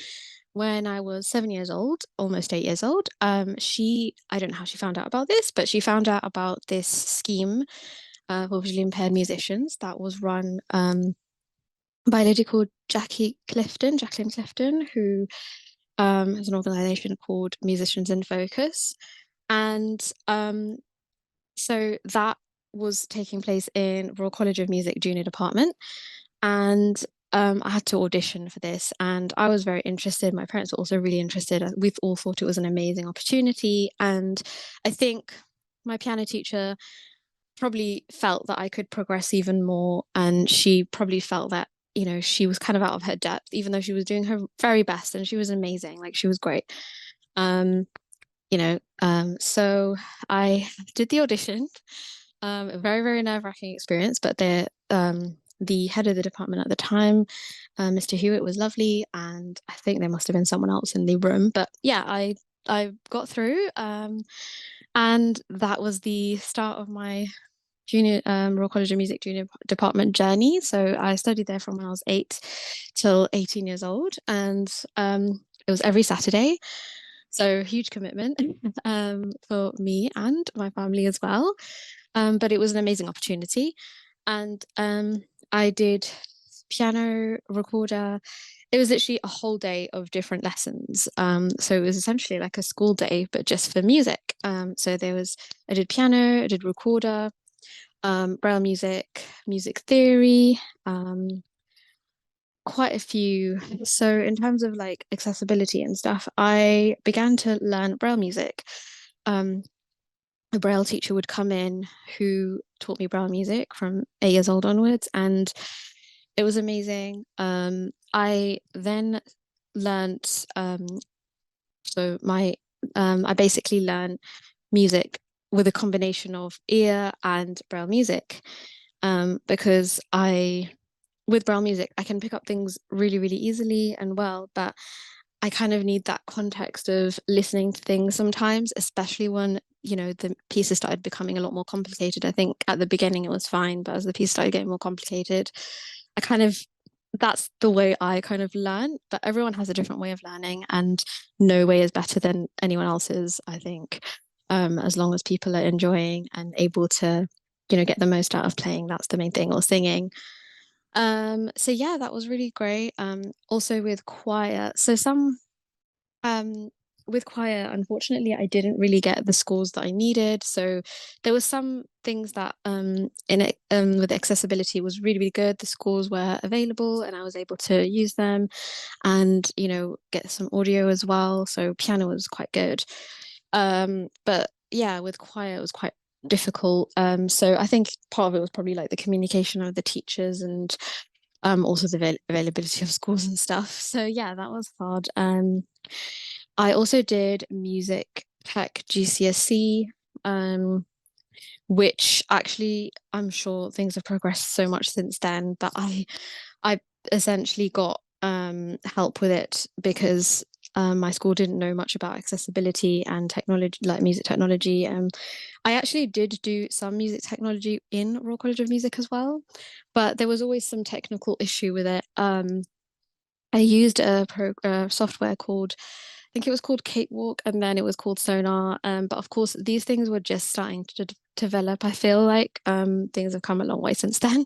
when I was 7 years old, almost 8 years old, I don't know how she found out about this, but she found out about this scheme for visually impaired musicians that was run by a lady called Jacqueline Clifton, who has an organization called Musicians in Focus. And so that was taking place in Royal College of Music Junior Department. And I had to audition for this, and I was very interested. My parents were also really interested. We all thought it was an amazing opportunity. And I think my piano teacher probably felt that I could progress even more. And she probably felt that, she was kind of out of her depth, even though she was doing her very best and she was amazing. Like, she was great. So I did the audition. A very, very nerve-wracking experience, but the head of the department at the time, Mr. Hewitt, was lovely, and I think there must have been someone else in the room. But yeah, I got through, and that was the start of my junior Royal College of Music Junior Department journey. So I studied there from when I was 8 till 18 years old, and it was every Saturday. So huge commitment for me and my family as well. But it was an amazing opportunity. And I did piano, recorder. It was literally a whole day of different lessons. So it was essentially like a school day, but just for music. So I did piano, I did recorder, Braille music, music theory, quite a few. So in terms of like accessibility and stuff, I began to learn Braille music. A Braille teacher would come in who taught me Braille music from 8 years old onwards, and it was amazing. I then learnt I basically learned music with a combination of ear and Braille music, because with Braille music I can pick up things really, really easily and well, but I kind of need that context of listening to things sometimes, especially when, the pieces started becoming a lot more complicated. I think at the beginning it was fine, but as the piece started getting more complicated, that's the way I kind of learn. But everyone has a different way of learning, and no way is better than anyone else's, I think. As long as people are enjoying and able to, get the most out of playing, that's the main thing, or singing. So yeah, that was really great. Also with choir, so some with choir, unfortunately, I didn't really get the scores that I needed. So there were some things that in it with accessibility was really, really good. The scores were available and I was able to use them and, you know, get some audio as well. So piano was quite good. But yeah, with choir it was quite difficult. So I think part of it was probably like the communication of the teachers and also the availability of schools and stuff. So yeah, that was hard. I also did music tech GCSE, which actually I'm sure things have progressed so much since then that I essentially got help with it because my school didn't know much about accessibility and technology, like music technology. I actually did do some music technology in Royal College of Music as well, but there was always some technical issue with it. I used a software called, I think it was called Cakewalk, and then it was called Sonar. But of course, these things were just starting to develop. I feel like things have come a long way since then.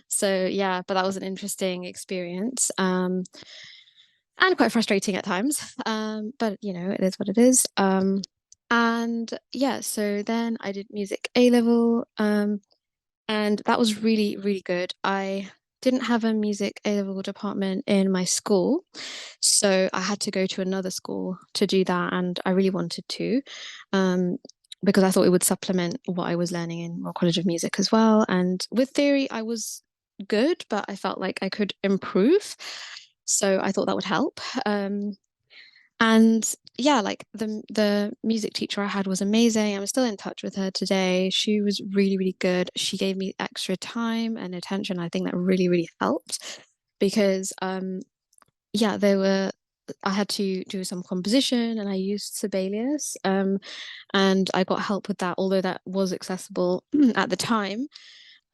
So yeah, but that was an interesting experience. And quite frustrating at times. But you know, it is what it is. And yeah, so then I did music A level, and that was really, really good. I didn't have a music A level department in my school, so I had to go to another school to do that, and I really wanted to, because I thought it would supplement what I was learning in Royal College of Music as well. And with theory, I was good, but I felt like I could improve. So I thought that would help. And yeah, like the music teacher I had was amazing. I'm still in touch with her today. She was really, really good. She gave me extra time and attention. I think that really, really helped because yeah, I had to do some composition and I used Sibelius. And I got help with that, although that was accessible at the time.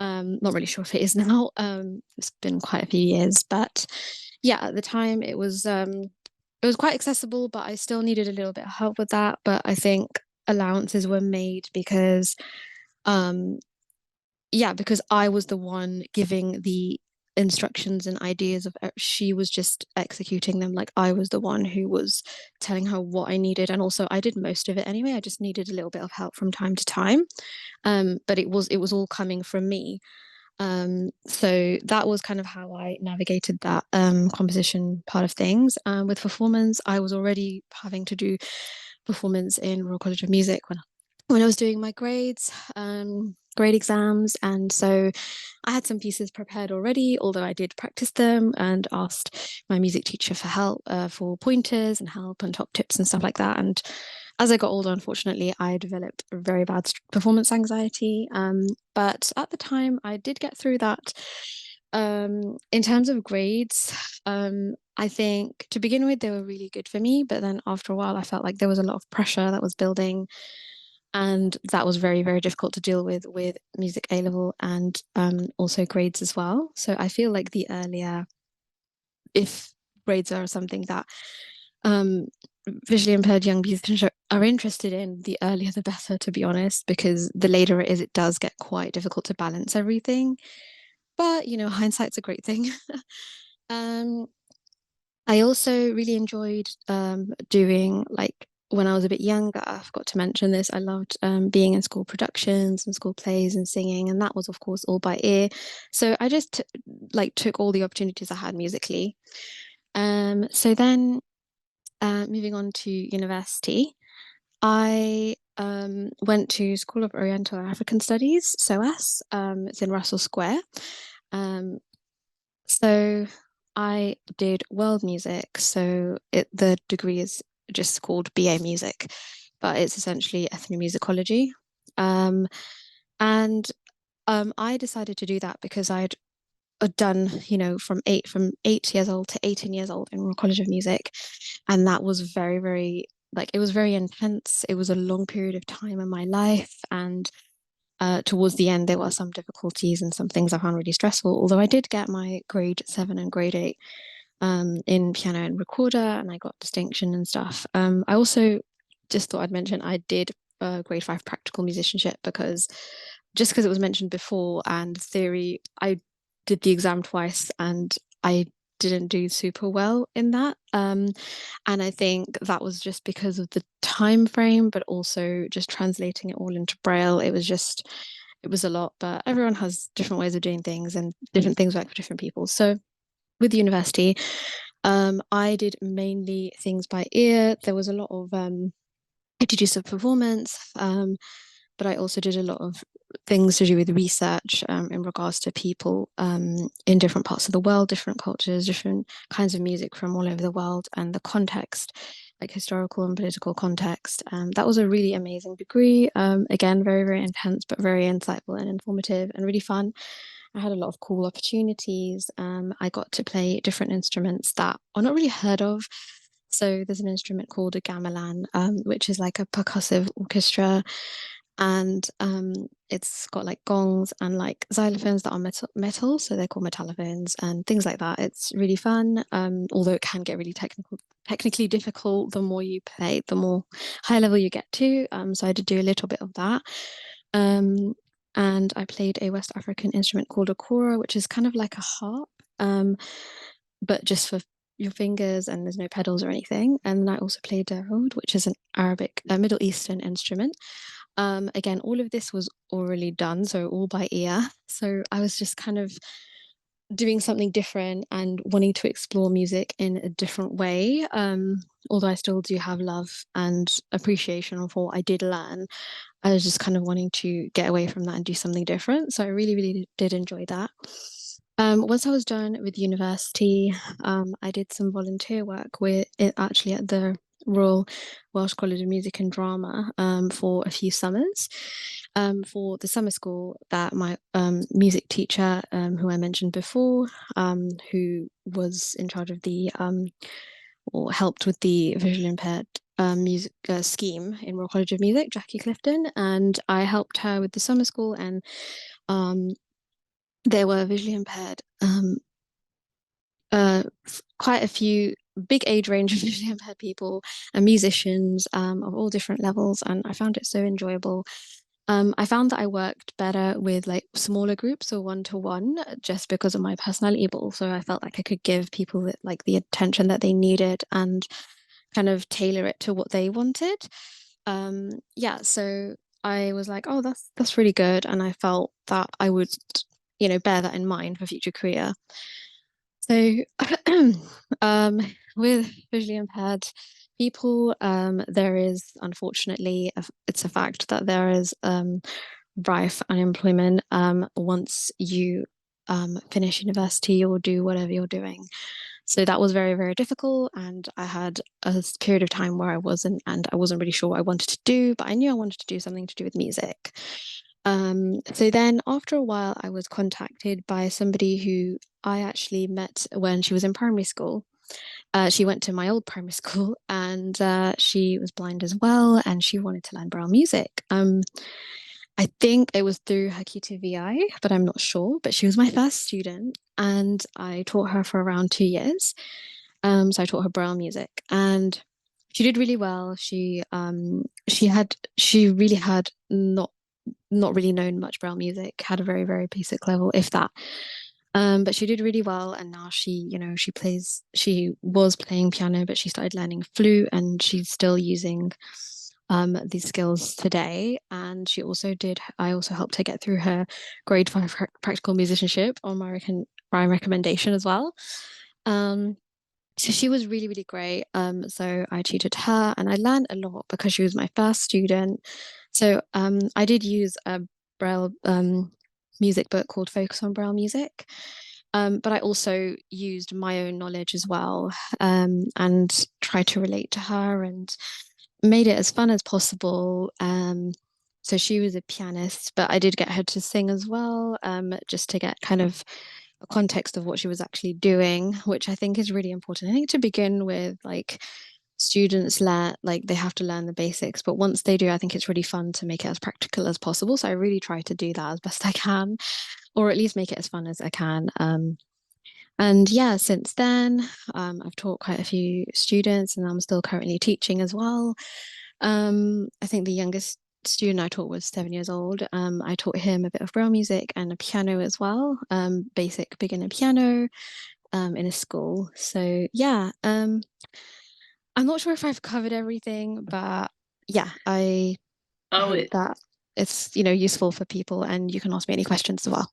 Not really sure if it is now. It's been quite a few years, but yeah, at the time it was quite accessible, but I still needed a little bit of help with that. But I think allowances were made because yeah, because I was the one giving the instructions and ideas of she was just executing them. Like I was the one who was telling her what I needed, and also I did most of it anyway. I just needed a little bit of help from time to time. But it was all coming from me. So that was kind of how I navigated that composition part of things. With performance, I was already having to do performance in Royal College of Music when I was doing my grades, grade exams, and so I had some pieces prepared already, although I did practice them and asked my music teacher for help, for pointers and help and top tips and stuff like that. And as I got older, unfortunately, I developed a very bad performance anxiety. But at the time, I did get through that. In terms of grades, I think to begin with, they were really good for me. But then after a while, I felt like there was a lot of pressure that was building. And that was very, very difficult to deal with music A level and also grades as well. So I feel like the earlier, if grades are something that visually impaired young musicians are interested in, the earlier the better, to be honest, because the later it is, it does get quite difficult to balance everything. But you know, hindsight's a great thing. I also really enjoyed doing, like, when I was a bit younger, I forgot to mention this, I loved being in school productions and school plays and singing, and that was of course all by ear. So I just took all the opportunities I had musically. So then moving on to university, I went to School of Oriental and African Studies, SOAS. It's in Russell Square. So I did world music. So the degree is just called BA Music, but it's essentially ethnomusicology. And I decided to do that because I'd done, you know, from 8 years old to 18 years old in Royal College of Music, and that was very, very, like, it was very intense. It was a long period of time in my life, and towards the end there were some difficulties and some things I found really stressful, although I did get my grade 7 and grade 8 in piano and recorder, and I got distinction and stuff. I also just thought I'd mention I did grade 5 practical musicianship because it was mentioned before, and theory, I did the exam twice and I didn't do super well in that. And I think that was just because of the time frame, but also just translating it all into Braille. It was a lot, but everyone has different ways of doing things and different things work for different people. So with university, I did mainly things by ear. There was a lot of I did use of performance, but I also did a lot of things to do with research in regards to people in different parts of the world, different cultures, different kinds of music from all over the world, and the context, like historical and political context. That was a really amazing degree. Again, very, very intense, but very insightful and informative and really fun. I had a lot of cool opportunities. I got to play different instruments that are not really heard of. So there's an instrument called a gamelan, which is like a percussive orchestra, and it's got like gongs and like xylophones that are metal, so they're called metallophones and things like that. It's really fun, although it can get really technically difficult the more you play, the more high level you get to. So I did do a little bit of that. And I played a West African instrument called a kora, which is kind of like a harp, but just for your fingers, and there's no pedals or anything. And then I also played a oud, which is an Arabic, Middle Eastern instrument. Again, all of this was orally done, so all by ear. So I was just kind of doing something different and wanting to explore music in a different way. Although I still do have love and appreciation of what I did learn, I was just kind of wanting to get away from that and do something different. So I really, really did enjoy that. Once I was done with university, I did some volunteer work with it actually at the Royal Welsh College of Music and Drama for a few summers. For the summer school that my music teacher, who I mentioned before, who was in charge of the or helped with the visually impaired music scheme in Royal College of Music, Jackie Clifton, and I helped her with the summer school, and there were visually impaired quite a few big age range of visually impaired people and musicians of all different levels, and I found it so enjoyable. I found that I worked better with like smaller groups or one-to-one just because of my personality, but also I felt like I could give people like the attention that they needed and kind of tailor it to what they wanted. Yeah, so I was like, oh, that's really good, and I felt that I would, bear that in mind for future career. So with visually impaired people, there is unfortunately, it's a fact that there is rife unemployment once you finish university or do whatever you're doing. So that was very, very difficult. And I had a period of time where I wasn't really sure what I wanted to do, but I knew I wanted to do something to do with music. So then after a while, I was contacted by somebody who I actually met when she was in primary school. She went to my old primary school, and she was blind as well, and she wanted to learn Braille music. I think it was through her QTVI, but I'm not sure. But she was my first student, and I taught her for around 2 years. So I taught her Braille music, and she did really well. She really had not really known much Braille music, had a very, very basic level, if that. But she did really well, and now she was playing piano, but she started learning flute, and she's still using these skills today. And I also helped her get through her grade 5 practical musicianship on my recommendation as well. So she was really, really great. So I tutored her, and I learned a lot because she was my first student. So I did use a Braille music book called Focus on Braille Music. But I also used my own knowledge as well, and tried to relate to her and made it as fun as possible. So she was a pianist, but I did get her to sing as well, just to get kind of a context of what she was actually doing, which I think is really important. I think to begin with, like students they have to learn the basics, but once they do, I think it's really fun to make it as practical as possible. So I really try to do that as best I can, or at least make it as fun as I can. And yeah, since then, I've taught quite a few students, and I'm still currently teaching as well. I think the youngest student I taught was 7 years old. I taught him a bit of Braille music and a piano as well, basic beginner piano. in a school. So yeah, I'm not sure if I've covered everything, but yeah, I hope that it's, you know, useful for people, and you can ask me any questions as well.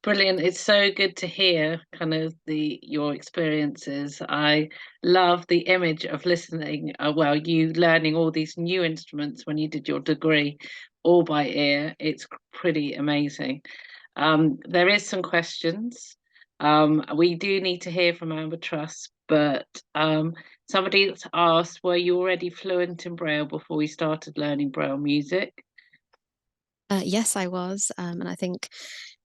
Brilliant. It's so good to hear kind of your experiences. I love the image of listening, you learning all these new instruments when you did your degree all by ear. It's pretty amazing. There is some questions. We do need to hear from Amber Trust, but somebody asked, were you already fluent in Braille before we started learning Braille music? Yes, I was, and I think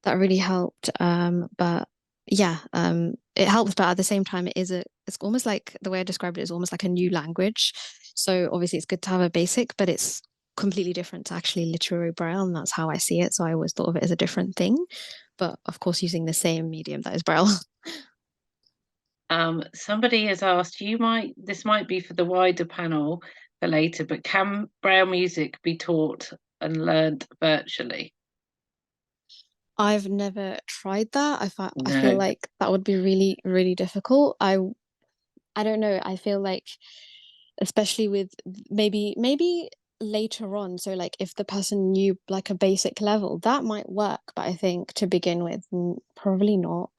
that really helped. But yeah, it helps, but at the same time, it's almost like, the way I described it is almost like a new language. So obviously it's good to have a basic, but it's completely different to actually literary Braille, and that's how I see it. So I always thought of it as a different thing, but of course using the same medium that is Braille. Somebody has asked, this might be for the wider panel for later, but can Braille music be taught and learned virtually? I've never tried that. I feel like that would be really, really difficult. I don't know. I feel like, especially with maybe later on, so like if the person knew like a basic level, that might work. But I think to begin with, probably not.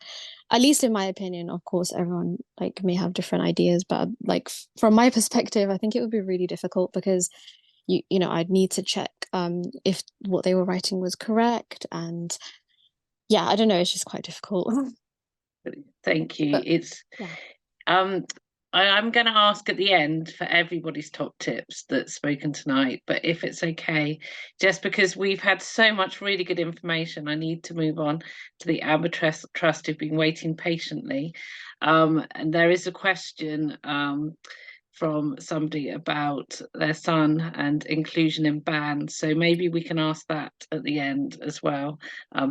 At least in my opinion. Of course, everyone like may have different ideas, but like from my perspective, I think it would be really difficult, because you know, I'd need to check if what they were writing was correct, and yeah, I don't know, it's just quite difficult. Thank you. But, it's yeah. I'm going to ask at the end for everybody's top tips that's spoken tonight, but if it's okay, just because we've had so much really good information, I need to move on to the Amber Trust who've been waiting patiently. And there is a question from somebody about their son and inclusion in bands. So maybe we can ask that at the end as well,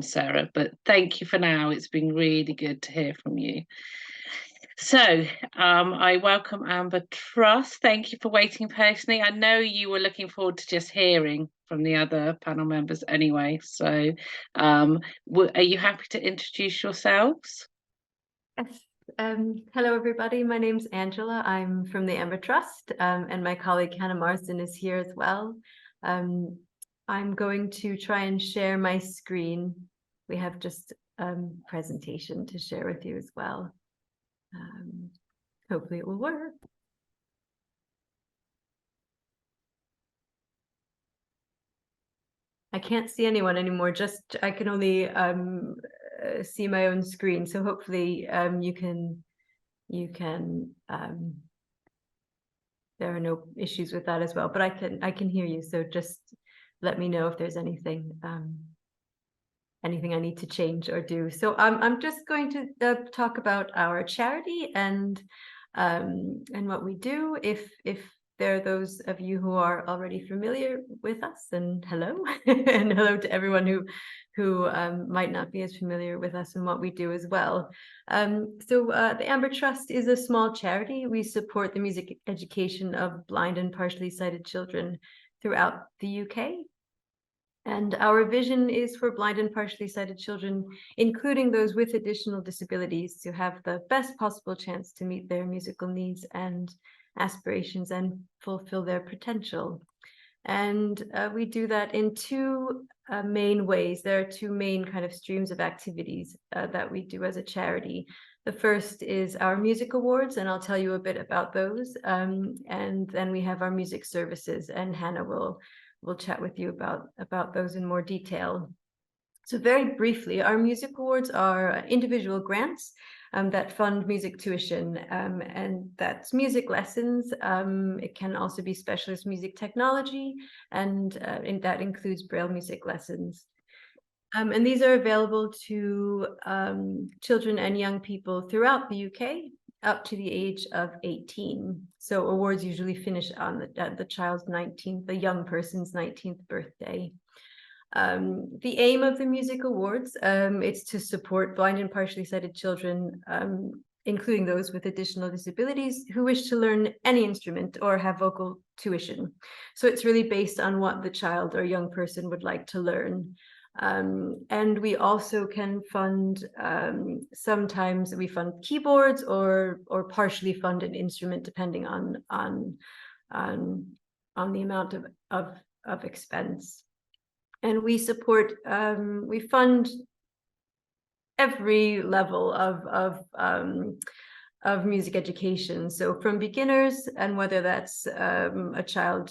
Sarah. But thank you for now. It's been really good to hear from you. So I welcome Amber Trust. Thank you for waiting patiently. I know you were looking forward to just hearing from the other panel members anyway. So are you happy to introduce yourselves? Yes. Hello, everybody. My name's Angela. I'm from the Amber Trust, and my colleague Hannah Marsden is here as well. I'm going to try and share my screen. We have just a presentation to share with you as well. Hopefully it will work. I can't see anyone anymore, just I can only see my own screen, so hopefully you can there are no issues with that as well, but I can hear you, so just let me know if there's anything I need to change or do. So I'm just going to talk about our charity and what we do. If there are those of you who are already familiar with us, and hello, and hello to everyone who might not be as familiar with us and what we do as well. So the Amber Trust is a small charity. We support the music education of blind and partially sighted children throughout the UK. And our vision is for blind and partially sighted children, including those with additional disabilities, to have the best possible chance to meet their musical needs and aspirations and fulfill their potential. And we do that in two main ways. There are two main kind of streams of activities that we do as a charity. The first is our music awards, and I'll tell you a bit about those. And then we have our music services, and Hannah will chat with you about those in more detail. So very briefly, our music awards are individual grants that fund music tuition, and that's music lessons. It can also be specialist music technology, and that includes Braille music lessons. And these are available to children and young people throughout the UK up to the age of 18. So awards usually finish on the child's 19th, the young person's 19th birthday. The aim of the music awards is to support blind and partially sighted children, including those with additional disabilities who wish to learn any instrument or have vocal tuition. So it's really based on what the child or young person would like to learn. And we also can fund, sometimes we fund keyboards or partially fund an instrument depending on the amount of expense. And we support, we fund every level of music education. So from beginners, and whether that's a child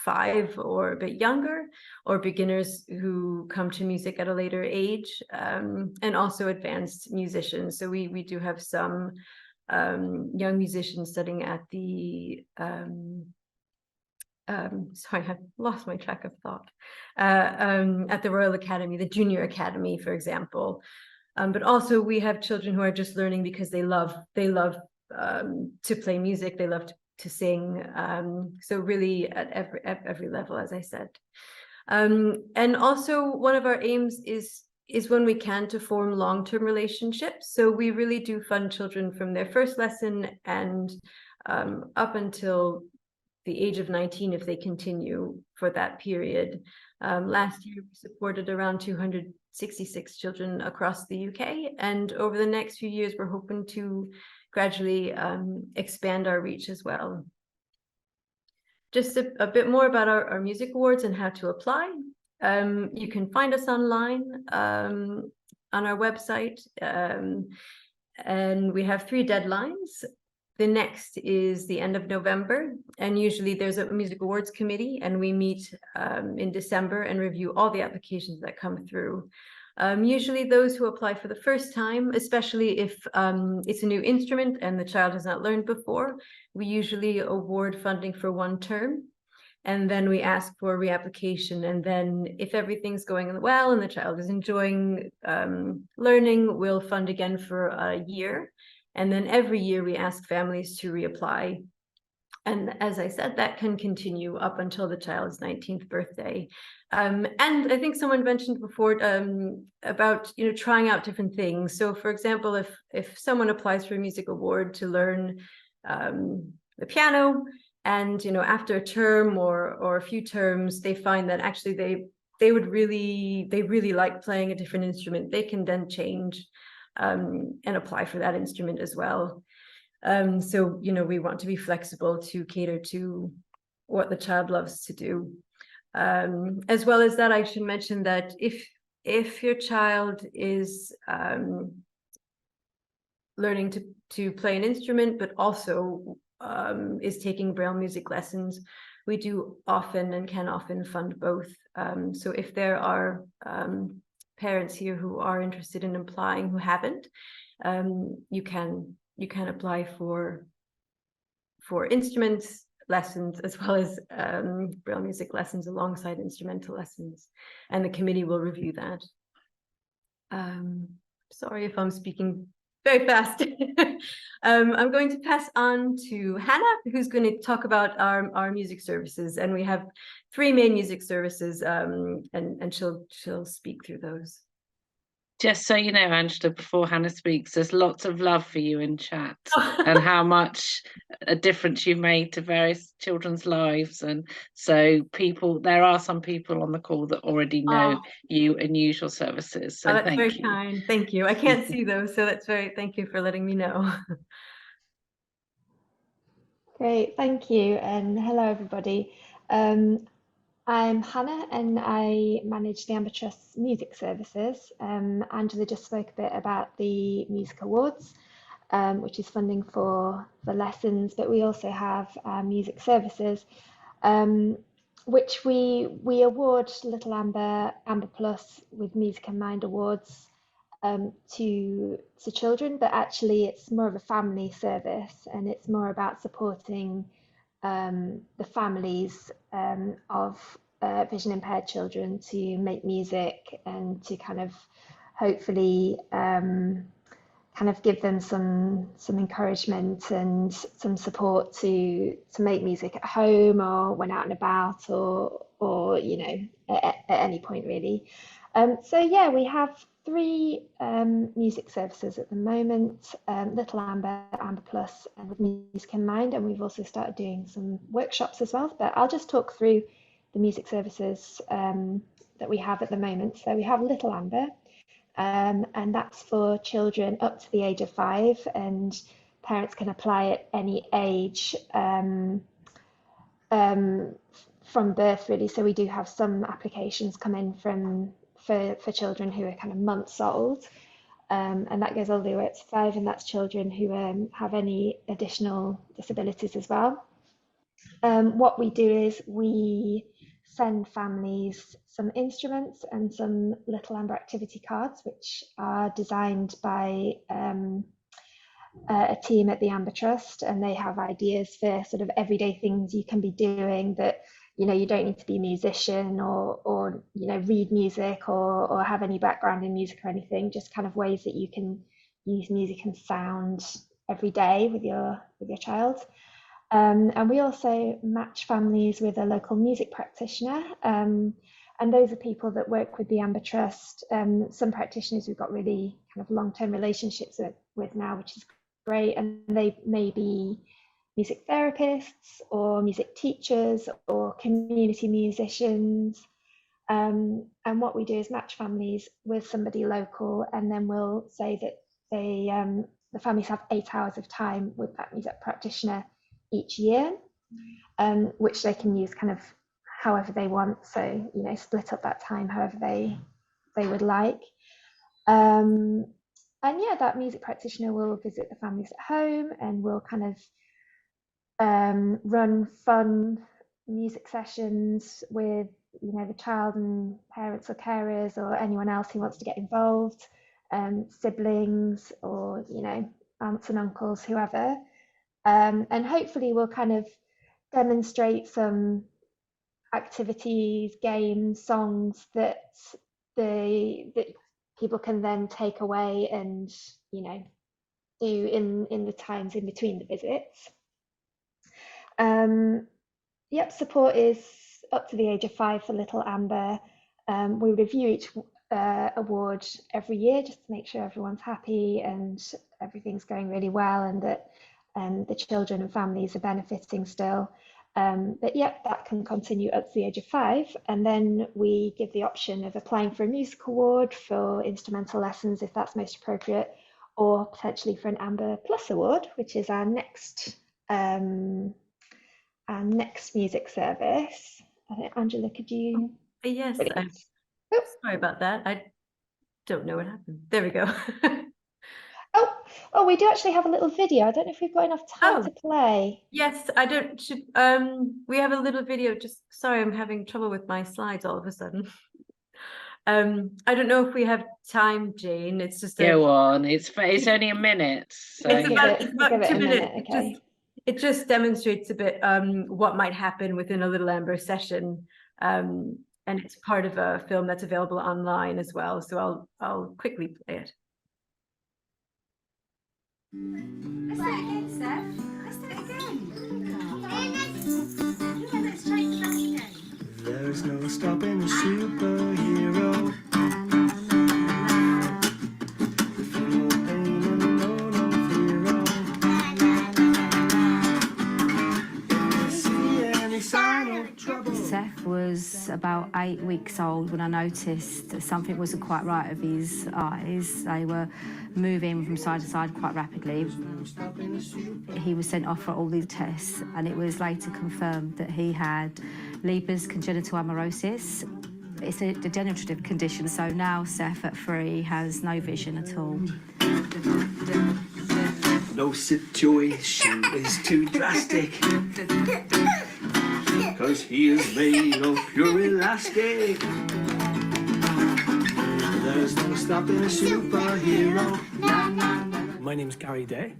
5 or a bit younger, or beginners who come to music at a later age, and also advanced musicians. So we do have some young musicians studying at the sorry, I've lost my track of thought. At the Royal Academy, the Junior Academy, for example. But also we have children who are just learning because they love to play music, they love to sing. So really at every level, as I said. And also one of our aims is when we can to form long-term relationships. So we really do fund children from their first lesson and up until the age of 19 if they continue for that period. Last year we supported around 266 children across the UK, and over the next few years we're hoping to gradually expand our reach as well. Just a bit more about our music awards and how to apply. You can find us online on our website, and we have 3 deadlines. The next is the end of November, and usually there's a music awards committee, and we meet in December and review all the applications that come through. Usually those who apply for the first time, especially if it's a new instrument and the child has not learned before, we usually award funding for 1 term. And then we ask for a reapplication. And then if everything's going well and the child is enjoying learning, we'll fund again for a year. And then every year we ask families to reapply. And as I said, that can continue up until the child's 19th birthday. And I think someone mentioned before about trying out different things. So for example, if someone applies for a music award to learn the piano, and after a term or a few terms, they find that actually they really like playing a different instrument, they can then change and apply for that instrument as well. So we want to be flexible to cater to what the child loves to do. As well as that, I should mention that if your child is learning to play an instrument, but also is taking Braille music lessons, we do often and can often fund both. So if there are parents here who are interested in applying who haven't, you can apply for instruments lessons as well as Braille music lessons alongside instrumental lessons, and the committee will review that. Sorry if I'm speaking very fast. I'm going to pass on to Hannah, who's going to talk about our music services, and we have 3 main music services, and she'll speak through those. Just so you know, Angela, before Hannah speaks, there's lots of love for you in chat and how much a difference you've made to various children's lives. And so there are some people on the call that already know you and use your services. So that's very kind. Thank you. I can't see those, so thank you for letting me know. Great, thank you, and hello everybody. I'm Hannah and I manage the Amber Trust's music services. Angela just spoke a bit about the Music Awards, which is funding for lessons, but we also have music services, which we award Little Amber, Amber Plus with Music in Mind Awards to children, but actually it's more of a family service, and it's more about supporting the families of vision impaired children to make music and to kind of hopefully kind of give them some encouragement and some support to make music at home or when out and about or at any point really. So yeah, we have 3 music services at the moment, Little Amber, Amber Plus, and with Music in Mind, and we've also started doing some workshops as well, but I'll just talk through the music services that we have at the moment. So we have Little Amber, and that's for children up to the age of 5, and parents can apply at any age from birth, really. So we do have some applications come in for children who are kind of months old, and that goes all the way up to 5, and that's children who have any additional disabilities as well. What we do is we send families some instruments and some Little Amber activity cards, which are designed by a team at the Amber Trust, and they have ideas for sort of everyday things you can be doing that, you know, you don't need to be a musician or you know, read music or have any background in music or anything, just kind of ways that you can use music and sound every day with your child. And we also match families with a local music practitioner, and those are people that work with the Amber Trust. Some practitioners we've got really kind of long-term relationships with now, which is great, and they may be music therapists or music teachers or community musicians. And what we do is match families with somebody local, and then we'll say that the families have 8 hours of time with that music practitioner each year, which they can use kind of however they want. So, you know, split up that time however they would like. And yeah, that music practitioner will visit the families at home and will kind of run fun music sessions with, you know, the child and parents or carers or anyone else who wants to get involved, siblings or, you know, aunts and uncles, whoever. And hopefully we'll kind of demonstrate some activities, games, songs that people can then take away and, you know, do in the times in between the visits. Yep, support is up to the age of 5 for Little Amber. We review each award every year just to make sure everyone's happy and everything's going really well, and that the children and families are benefiting still. But yeah, that can continue up to the age of 5. And then we give the option of applying for a music award for instrumental lessons, if that's most appropriate, or potentially for an Amber Plus award, which is our next music service. Angela, could you? Yes, sorry about that. I don't know what happened. There we go. Oh, we do actually have a little video. I don't know if we've got enough time to play. Yes, we have a little video. Just sorry, I'm having trouble with my slides all of a sudden. I don't know if we have time, Jane. It's just go on. It's only a minute. So. It's about 2 minutes. Okay. It just demonstrates a bit what might happen within a Little Amber session, and it's part of a film that's available online as well. So I'll quickly play it. Let's do it again, Steph. Let's do it again. Let's try it again. There's no stopping a superhero. Seth was about 8 weeks old when I noticed that something wasn't quite right with his eyes. They were moving from side to side quite rapidly. He was sent off for all these tests, and it was later confirmed that he had Leber's congenital amaurosis. It's a degenerative condition, so now Seth at 3 has no vision at all. No situation is too drastic, because he is made of pure elastic. There's no stopping a superhero. My name's Gary Day,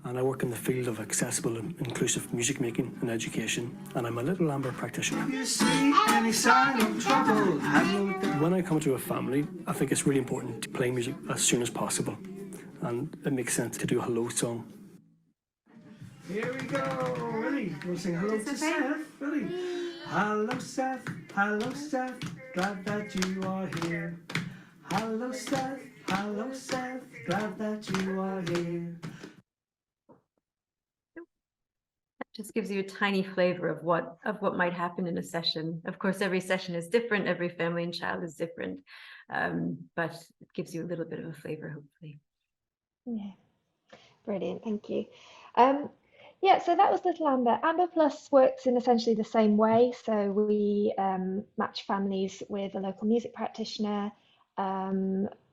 and I work in the field of accessible and inclusive music making and education, and I'm a Little Amber practitioner. You see any sign of trouble? When I come to a family, I think it's really important to play music as soon as possible, and it makes sense to do a hello song. Here we go. Ready? We'll sing hello to Seth. Ready? Hello, Seth. Hello, Seth. Glad that you are here. Hello, Seth. Hello, Seth. Glad that you are here. just gives you a tiny flavor of what might happen in a session. Of course, every session is different, every family and child is different, but it gives you a little bit of a flavor, hopefully. Yeah, brilliant, thank you. Yeah, so that was Little Amber. Amber Plus works in essentially the same way. So we match families with a local music practitioner.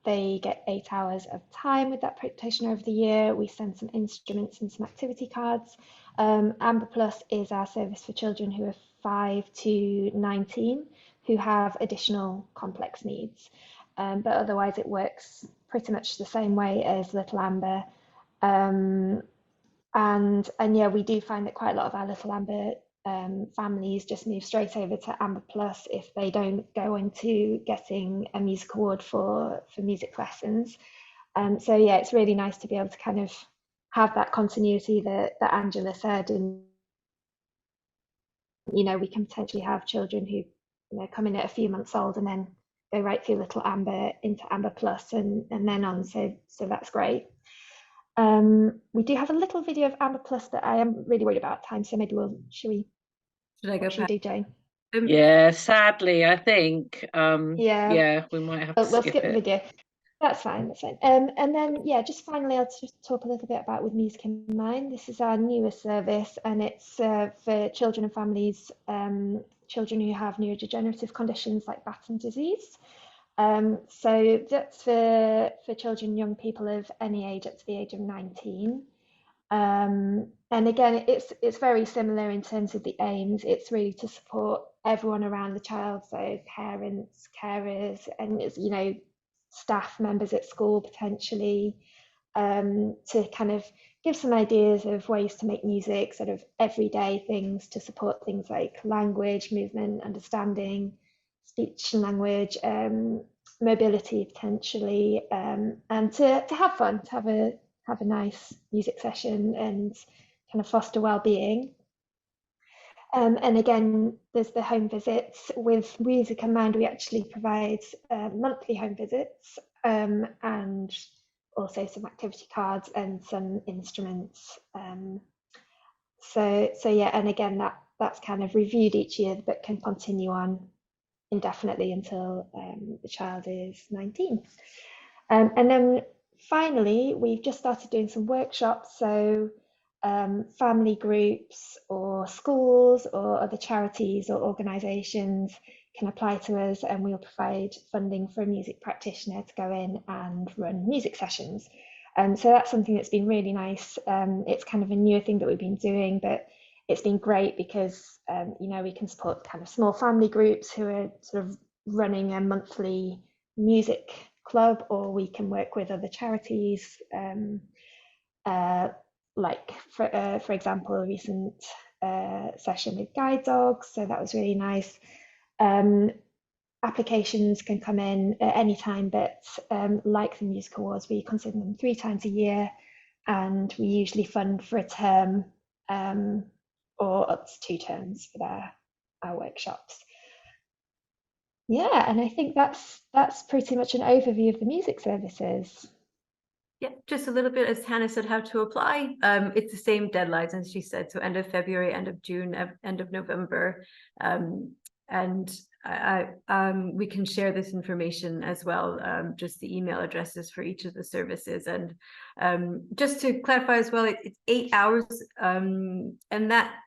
They get 8 hours of time with that practitioner over the year. We send some instruments and some activity cards. Amber Plus is our service for children who are 5 to 19 who have additional complex needs. But otherwise it works pretty much the same way as Little Amber. And yeah, we do find that quite a lot of our Little Amber families just move straight over to Amber Plus if they don't go into getting a music award for music lessons. So yeah, it's really nice to be able to kind of have that continuity that Angela said, and you know, we can potentially have children who, you know, come in at a few months old and then go right through Little Amber into Amber Plus and then on. So that's great. We do have a little video of Amber Plus that I am really worried about time, so maybe should I go? Should we do, Jane? Yeah, sadly, I think yeah, we might have to we'll skip skip it. the video. That's fine, that's fine. And then yeah, just finally I'll just talk a little bit about With Music in Mind. This is our newest service, and it's for children and families, children who have neurodegenerative conditions like Batten disease. So that's for children and young people of any age up to the age of 19. And again, it's very similar in terms of the aims. It's really to support everyone around the child, so parents, carers, and you know, staff members at school potentially, to kind of give some ideas of ways to make music, sort of everyday things to support things like language, movement, understanding, speech and language, mobility potentially, and to have fun, to have a nice music session and kind of foster well-being. And again, there's the home visits. With Music in Mind, we actually provide monthly home visits, and also some activity cards and some instruments. So yeah, and again, that's kind of reviewed each year, but can continue on indefinitely until the child is 19. And then finally, we've just started doing some workshops. So family groups or schools or other charities or organisations can apply to us, and we'll provide funding for a music practitioner to go in and run music sessions. So that's something that's been really nice. It's kind of a newer thing that we've been doing, but it's been great because you know, we can support kind of small family groups who are sort of running a monthly music club, or we can work with other charities, like for example, a recent session with Guide Dogs, so that was really nice. Applications can come in at any time, but like the Music Awards, we consider them 3 times a year, and we usually fund for a term or up to 2 terms for our workshops. Yeah, and I think that's pretty much an overview of the music services. Yeah, just a little bit, as Hannah said, how to apply. It's the same deadlines as she said, so end of February, end of June, end of November, and we can share this information as well, just the email addresses for each of the services. And just to clarify as well, it's 8 hours, and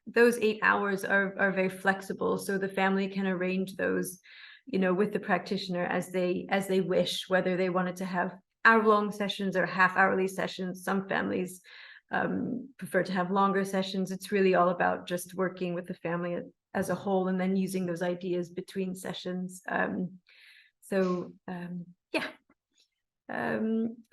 those 8 hours are very flexible, so the family can arrange those, you know, with the practitioner as they wish, whether they wanted to have hour-long sessions or half-hourly sessions. Some families prefer to have longer sessions. It's really all about just working with the family as a whole and then using those ideas between sessions. Yeah.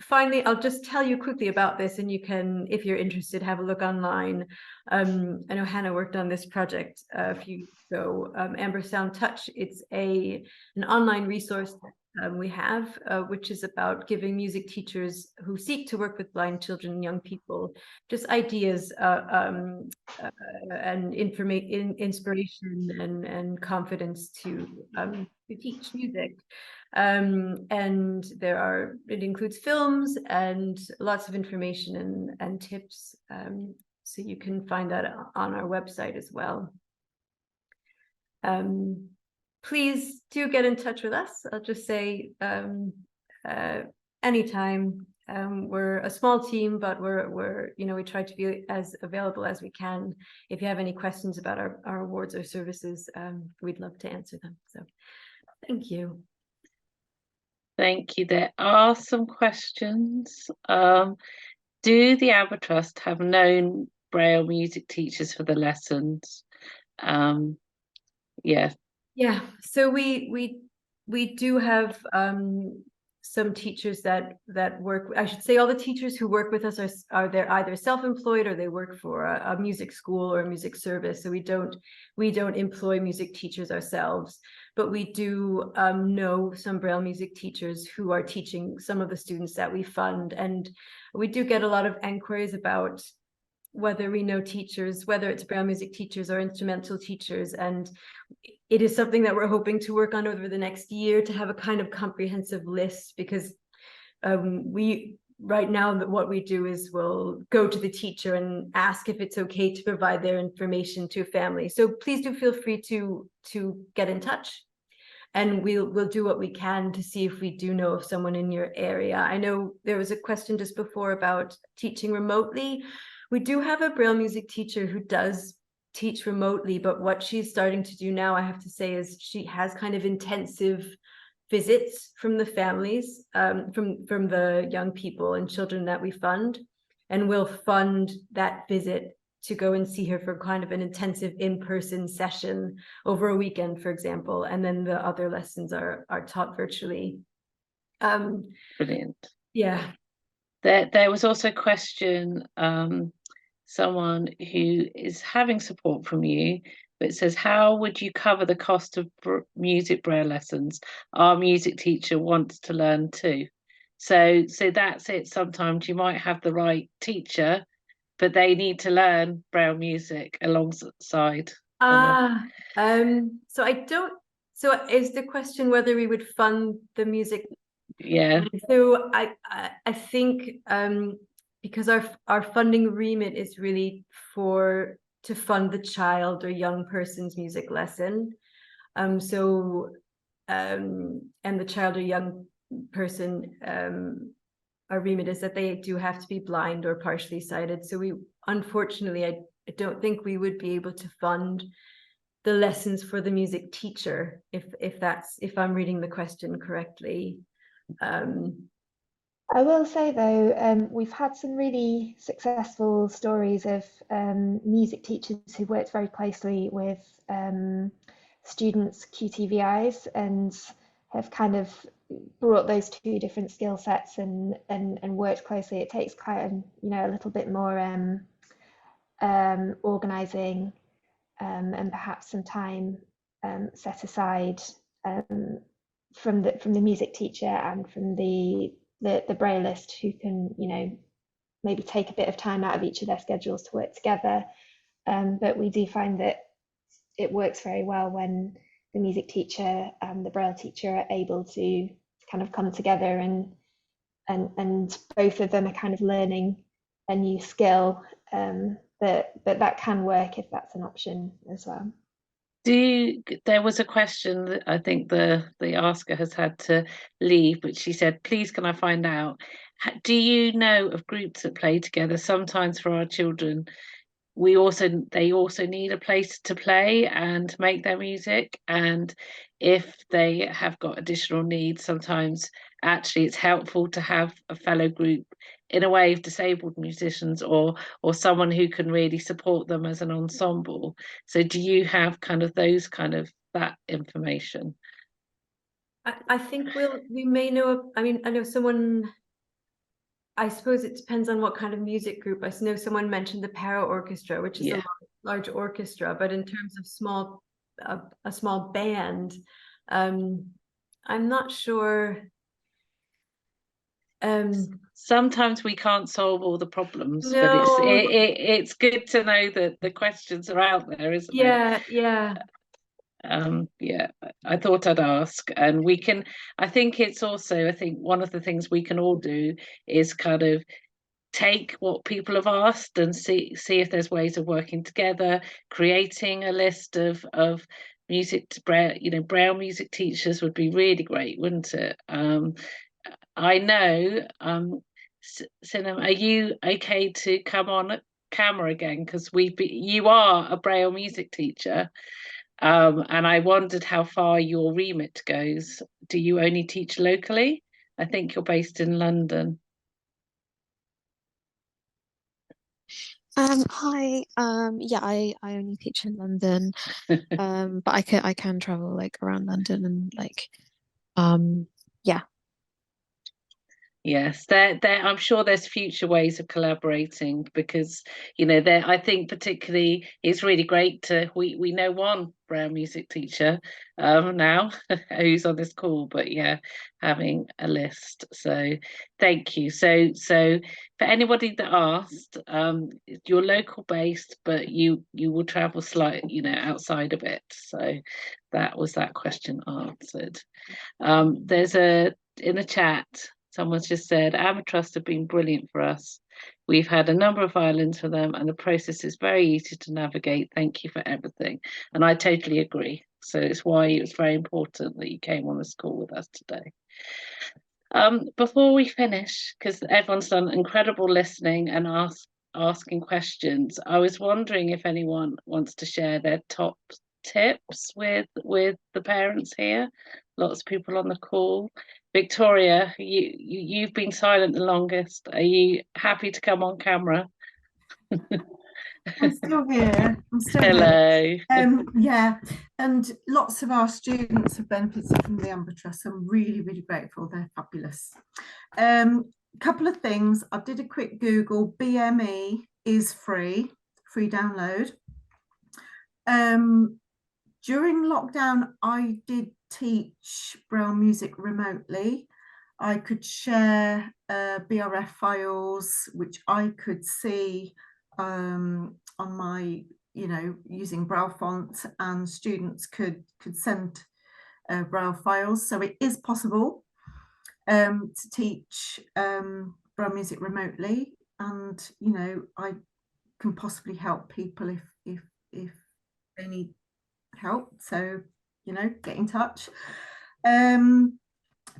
Finally, I'll just tell you quickly about this, and you can, if you're interested, have a look online. I know Hannah worked on this project a few years ago, Amber Sound Touch. It's an online resource that we have, which is about giving music teachers who seek to work with blind children and young people just ideas and inspiration and confidence to teach music. And it includes films and lots of information and tips. So you can find that on our website as well. Please do get in touch with us. I'll just say anytime. We're a small team, but we're we try to be as available as we can. If you have any questions about our awards or services, we'd love to answer them. So thank you. Thank you. There are some questions. Do the Aber Trust have known Braille music teachers for the lessons? Yeah. Yeah, so we do have some teachers that work. I should say all the teachers who work with us are they're either self-employed or they work for a music school or a music service. So we don't employ music teachers ourselves, but we do know some Braille music teachers who are teaching some of the students that we fund, and we do get a lot of enquiries about whether we know teachers, whether it's Braille music teachers or instrumental teachers. And it is something that we're hoping to work on over the next year, to have a kind of comprehensive list, because right now what we do is we'll go to the teacher and ask if it's okay to provide their information to a family. So please do feel free to get in touch, and we'll do what we can to see if we do know of someone in your area. I know there was a question just before about teaching remotely. We do have a Braille music teacher who does teach remotely, but what she's starting to do now, I have to say, is she has kind of intensive visits from the families, from the young people and children that we fund, and we'll fund that visit to go and see her for kind of an intensive in-person session over a weekend, for example, and then the other lessons are taught virtually. Brilliant. Yeah. There was also a question, someone who is having support from you, but it says, how would you cover the cost of music Braille lessons? Our music teacher wants to learn too. So that's it. Sometimes you might have the right teacher, but they need to learn Braille music alongside. So is the question whether we would fund the music? Yeah. So I think because our funding remit is really to fund the child or young person's music lesson. And the child or young person, our remit is that they do have to be blind or partially sighted. So unfortunately, I don't think we would be able to fund the lessons for the music teacher, if I'm reading the question correctly. I will say though, we've had some really successful stories of music teachers who worked very closely with students' QTVIs and have kind of brought those two different skill sets and worked closely. It takes quite a little bit more organizing and perhaps some time set aside from the music teacher and from the Brailleist, who can maybe take a bit of time out of each of their schedules to work together. But we do find that it works very well when the music teacher and the Braille teacher are able to kind of come together and both of them are kind of learning a new skill. But that can work if that's an option as well. There was a question that I think the asker has had to leave, but she said, please can I find out, do you know of groups that play together? Sometimes for our children, they also need a place to play and make their music, and if they have got additional needs, sometimes actually it's helpful to have a fellow group, in a way, of disabled musicians or someone who can really support them as an ensemble. So do you have that information? I think we may know. I mean, I know someone. I suppose it depends on what kind of music group. I know someone mentioned the Para Orchestra, which is a large orchestra, but in terms of a small band, I'm not sure. Sometimes we can't solve all the problems, no. But it's good to know that the questions are out there, isn't it? Yeah. I thought I'd ask, and I think one of the things we can all do is kind of take what people have asked and see if there's ways of working together, creating a list of music to Braille music teachers would be really great, wouldn't it? I know, Sinem, are you okay to come on camera again? Because you are a Braille music teacher, and I wondered how far your remit goes. Do you only teach locally? I think you're based in London. Hi. Yeah, I only teach in London. But I can travel like around London and like yeah. Yes, I'm sure there's future ways of collaborating, because I think particularly it's really great we know one Braille music teacher now who's on this call, but yeah, having a list. So thank you. So for anybody that asked, you're local based, but you will travel slightly outside of it. So that was that question answered. There's in the chat. Someone's just said, Amatrust have been brilliant for us. We've had a number of violins for them, and the process is very easy to navigate. Thank you for everything. And I totally agree. So it's why it was very important that you came on this call with us today. Before we finish, because everyone's done incredible listening and asking questions, I was wondering if anyone wants to share their top tips with the parents here. Lots of people on the call. Victoria, you've been silent the longest. Are you happy to come on camera? I'm still here. Hello. Yeah, and lots of our students have benefited from the Ambatrust. I'm really, really grateful. They're fabulous. Couple of things. I did a quick Google. BME is free download. During lockdown, I did teach Braille music remotely. I could share BRF files, which I could see on my, using Braille font, and students could send Braille files. So it is possible to teach Braille music remotely, and I can possibly help people if they need help. So get in touch.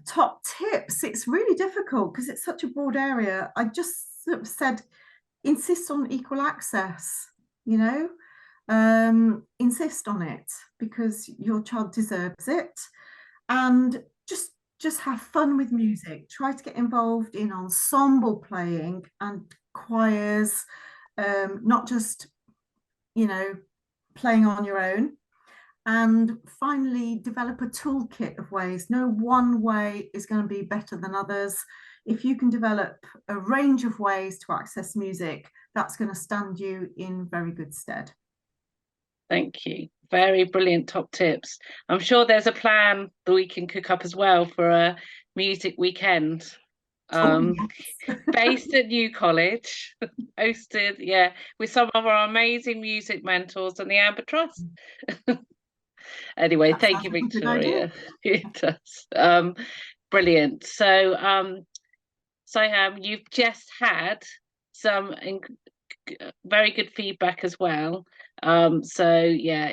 Top tips, it's really difficult because it's such a broad area. I just sort of said insist on equal access, insist on it, because your child deserves it. And just have fun with music. Try to get involved in ensemble playing and choirs, not just playing on your own. And finally, develop a toolkit of ways. No one way is going to be better than others. If you can develop a range of ways to access music, that's going to stand you in very good stead. Thank you. Very brilliant top tips. I'm sure there's a plan that we can cook up as well for a music weekend. Based at New College, hosted, with some of our amazing music mentors and the Ambatrust. Anyway, thank you, Victoria. It does. Brilliant. So, Siham, you've just had some very good feedback as well. So yeah,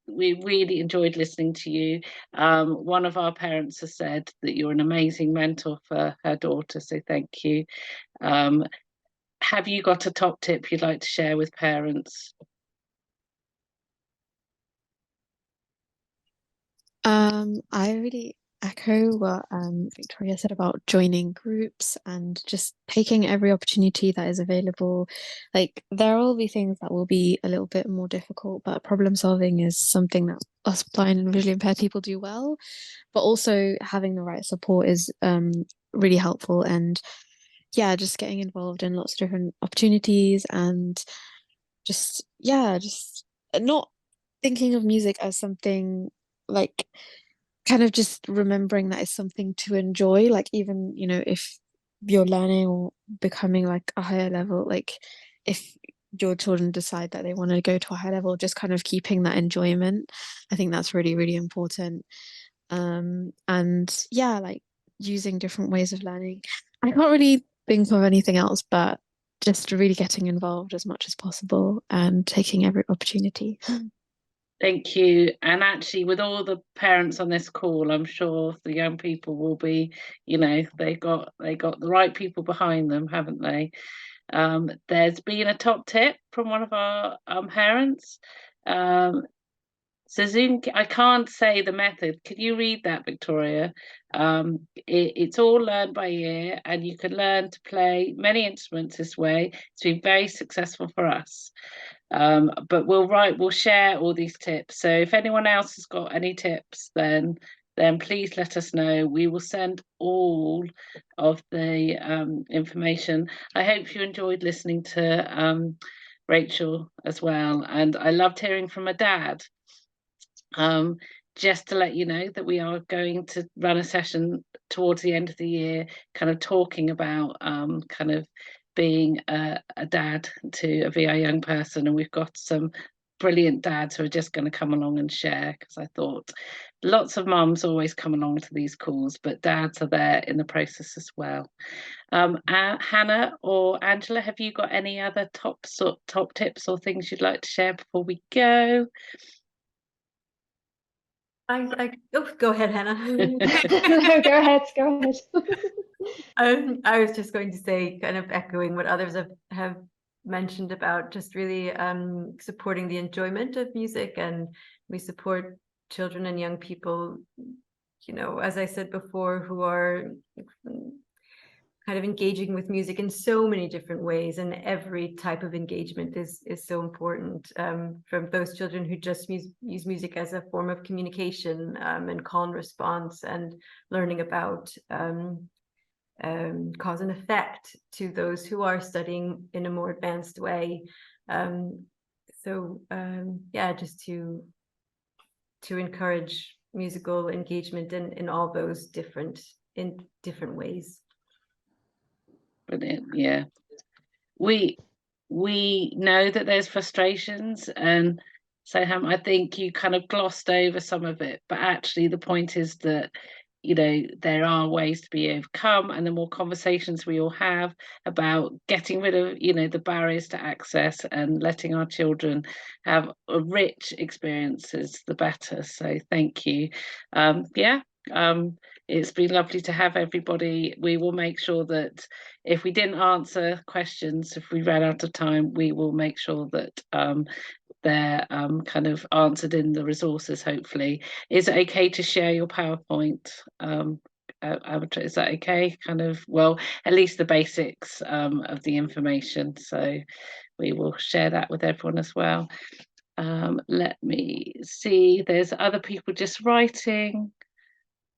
we really enjoyed listening to you. One of our parents has said that you're an amazing mentor for her daughter, so thank you. Have you got a top tip you'd like to share with parents? I really echo what Victoria said about joining groups and just taking every opportunity that is available. Like, there will be things that will be a little bit more difficult, but problem solving is something that us blind and visually impaired people do well. But also having the right support is really helpful. And yeah, just getting involved in lots of different opportunities, and just not thinking of music as something like, kind of just remembering that it's something to enjoy. Like, even if you're learning or becoming like a higher level, like if your children decide that they want to go to a high level, just kind of keeping that enjoyment. I think that's really, really important. And yeah, like using different ways of learning. I can't really think of anything else, but just really getting involved as much as possible and taking every opportunity. Thank you. And actually, with all the parents on this call, I'm sure the young people will be, they got the right people behind them, haven't they? There's been a top tip from one of our parents. So Zoom, I can't say the method. Can you read that, Victoria? It's all learned by ear, and you can learn to play many instruments this way. It's been very successful for us. But we'll share all these tips. So if anyone else has got any tips, then please let us know. We will send all of the information. I hope you enjoyed listening to Rachel as well, and I loved hearing from her dad. Just to let you know that we are going to run a session towards the end of the year, kind of talking about kind of being a dad to a VI young person, and we've got some brilliant dads who are just going to come along and share, because I thought lots of mums always come along to these calls, but dads are there in the process as well. Hannah or Angela, have you got any other top tips or things you'd like to share before we go? Go ahead, Hannah. No, go ahead. I was just going to say, kind of echoing what others have mentioned about just really supporting the enjoyment of music, and we support children and young people, as I said before, who are kind of engaging with music in so many different ways, and every type of engagement is so important, from those children who just use music as a form of communication and call and response and learning about cause and effect, to those who are studying in a more advanced way. Just to encourage musical engagement in all those different ways. Brilliant. Yeah, we know that there's frustrations, and so I think you kind of glossed over some of it, but actually the point is that there are ways to be overcome, and the more conversations we all have about getting rid of the barriers to access and letting our children have a rich experiences, the better. So thank you. It's been lovely to have everybody. We will make sure that if we didn't answer questions, if we ran out of time, we will make sure that they're kind of answered in the resources, hopefully. Is it okay to share your PowerPoint? Is that okay? Kind of, well, at least the basics of the information. So we will share that with everyone as well. Let me see, there's other people just writing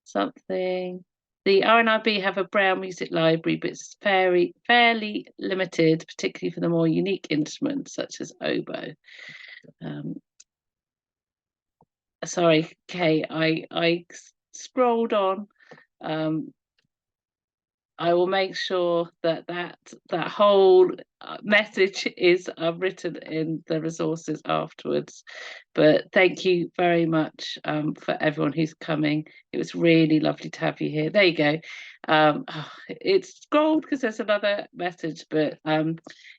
something. The RNIB have a Braille music library, but it's fairly limited, particularly for the more unique instruments such as oboe. Sorry, Kay, I scrolled on. I will make sure that whole message is written in the resources afterwards. But thank you very much for everyone who's coming. It was really lovely to have you here. There you go. It's scrolled because there's another message, but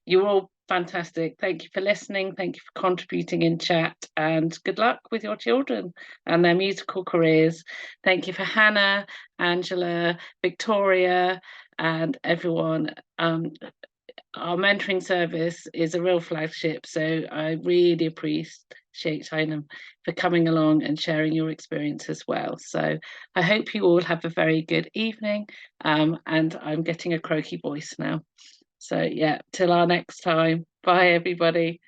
you're all fantastic. Thank you for listening. Thank you for contributing in chat, and good luck with your children and their musical careers. Thank you for Hannah, Angela, Victoria, and everyone. Our mentoring service is a real flagship, so I really appreciate China for coming along and sharing your experience as well. So I hope you all have a very good evening, and I'm getting a croaky voice now. So yeah, till our next time. Bye, everybody.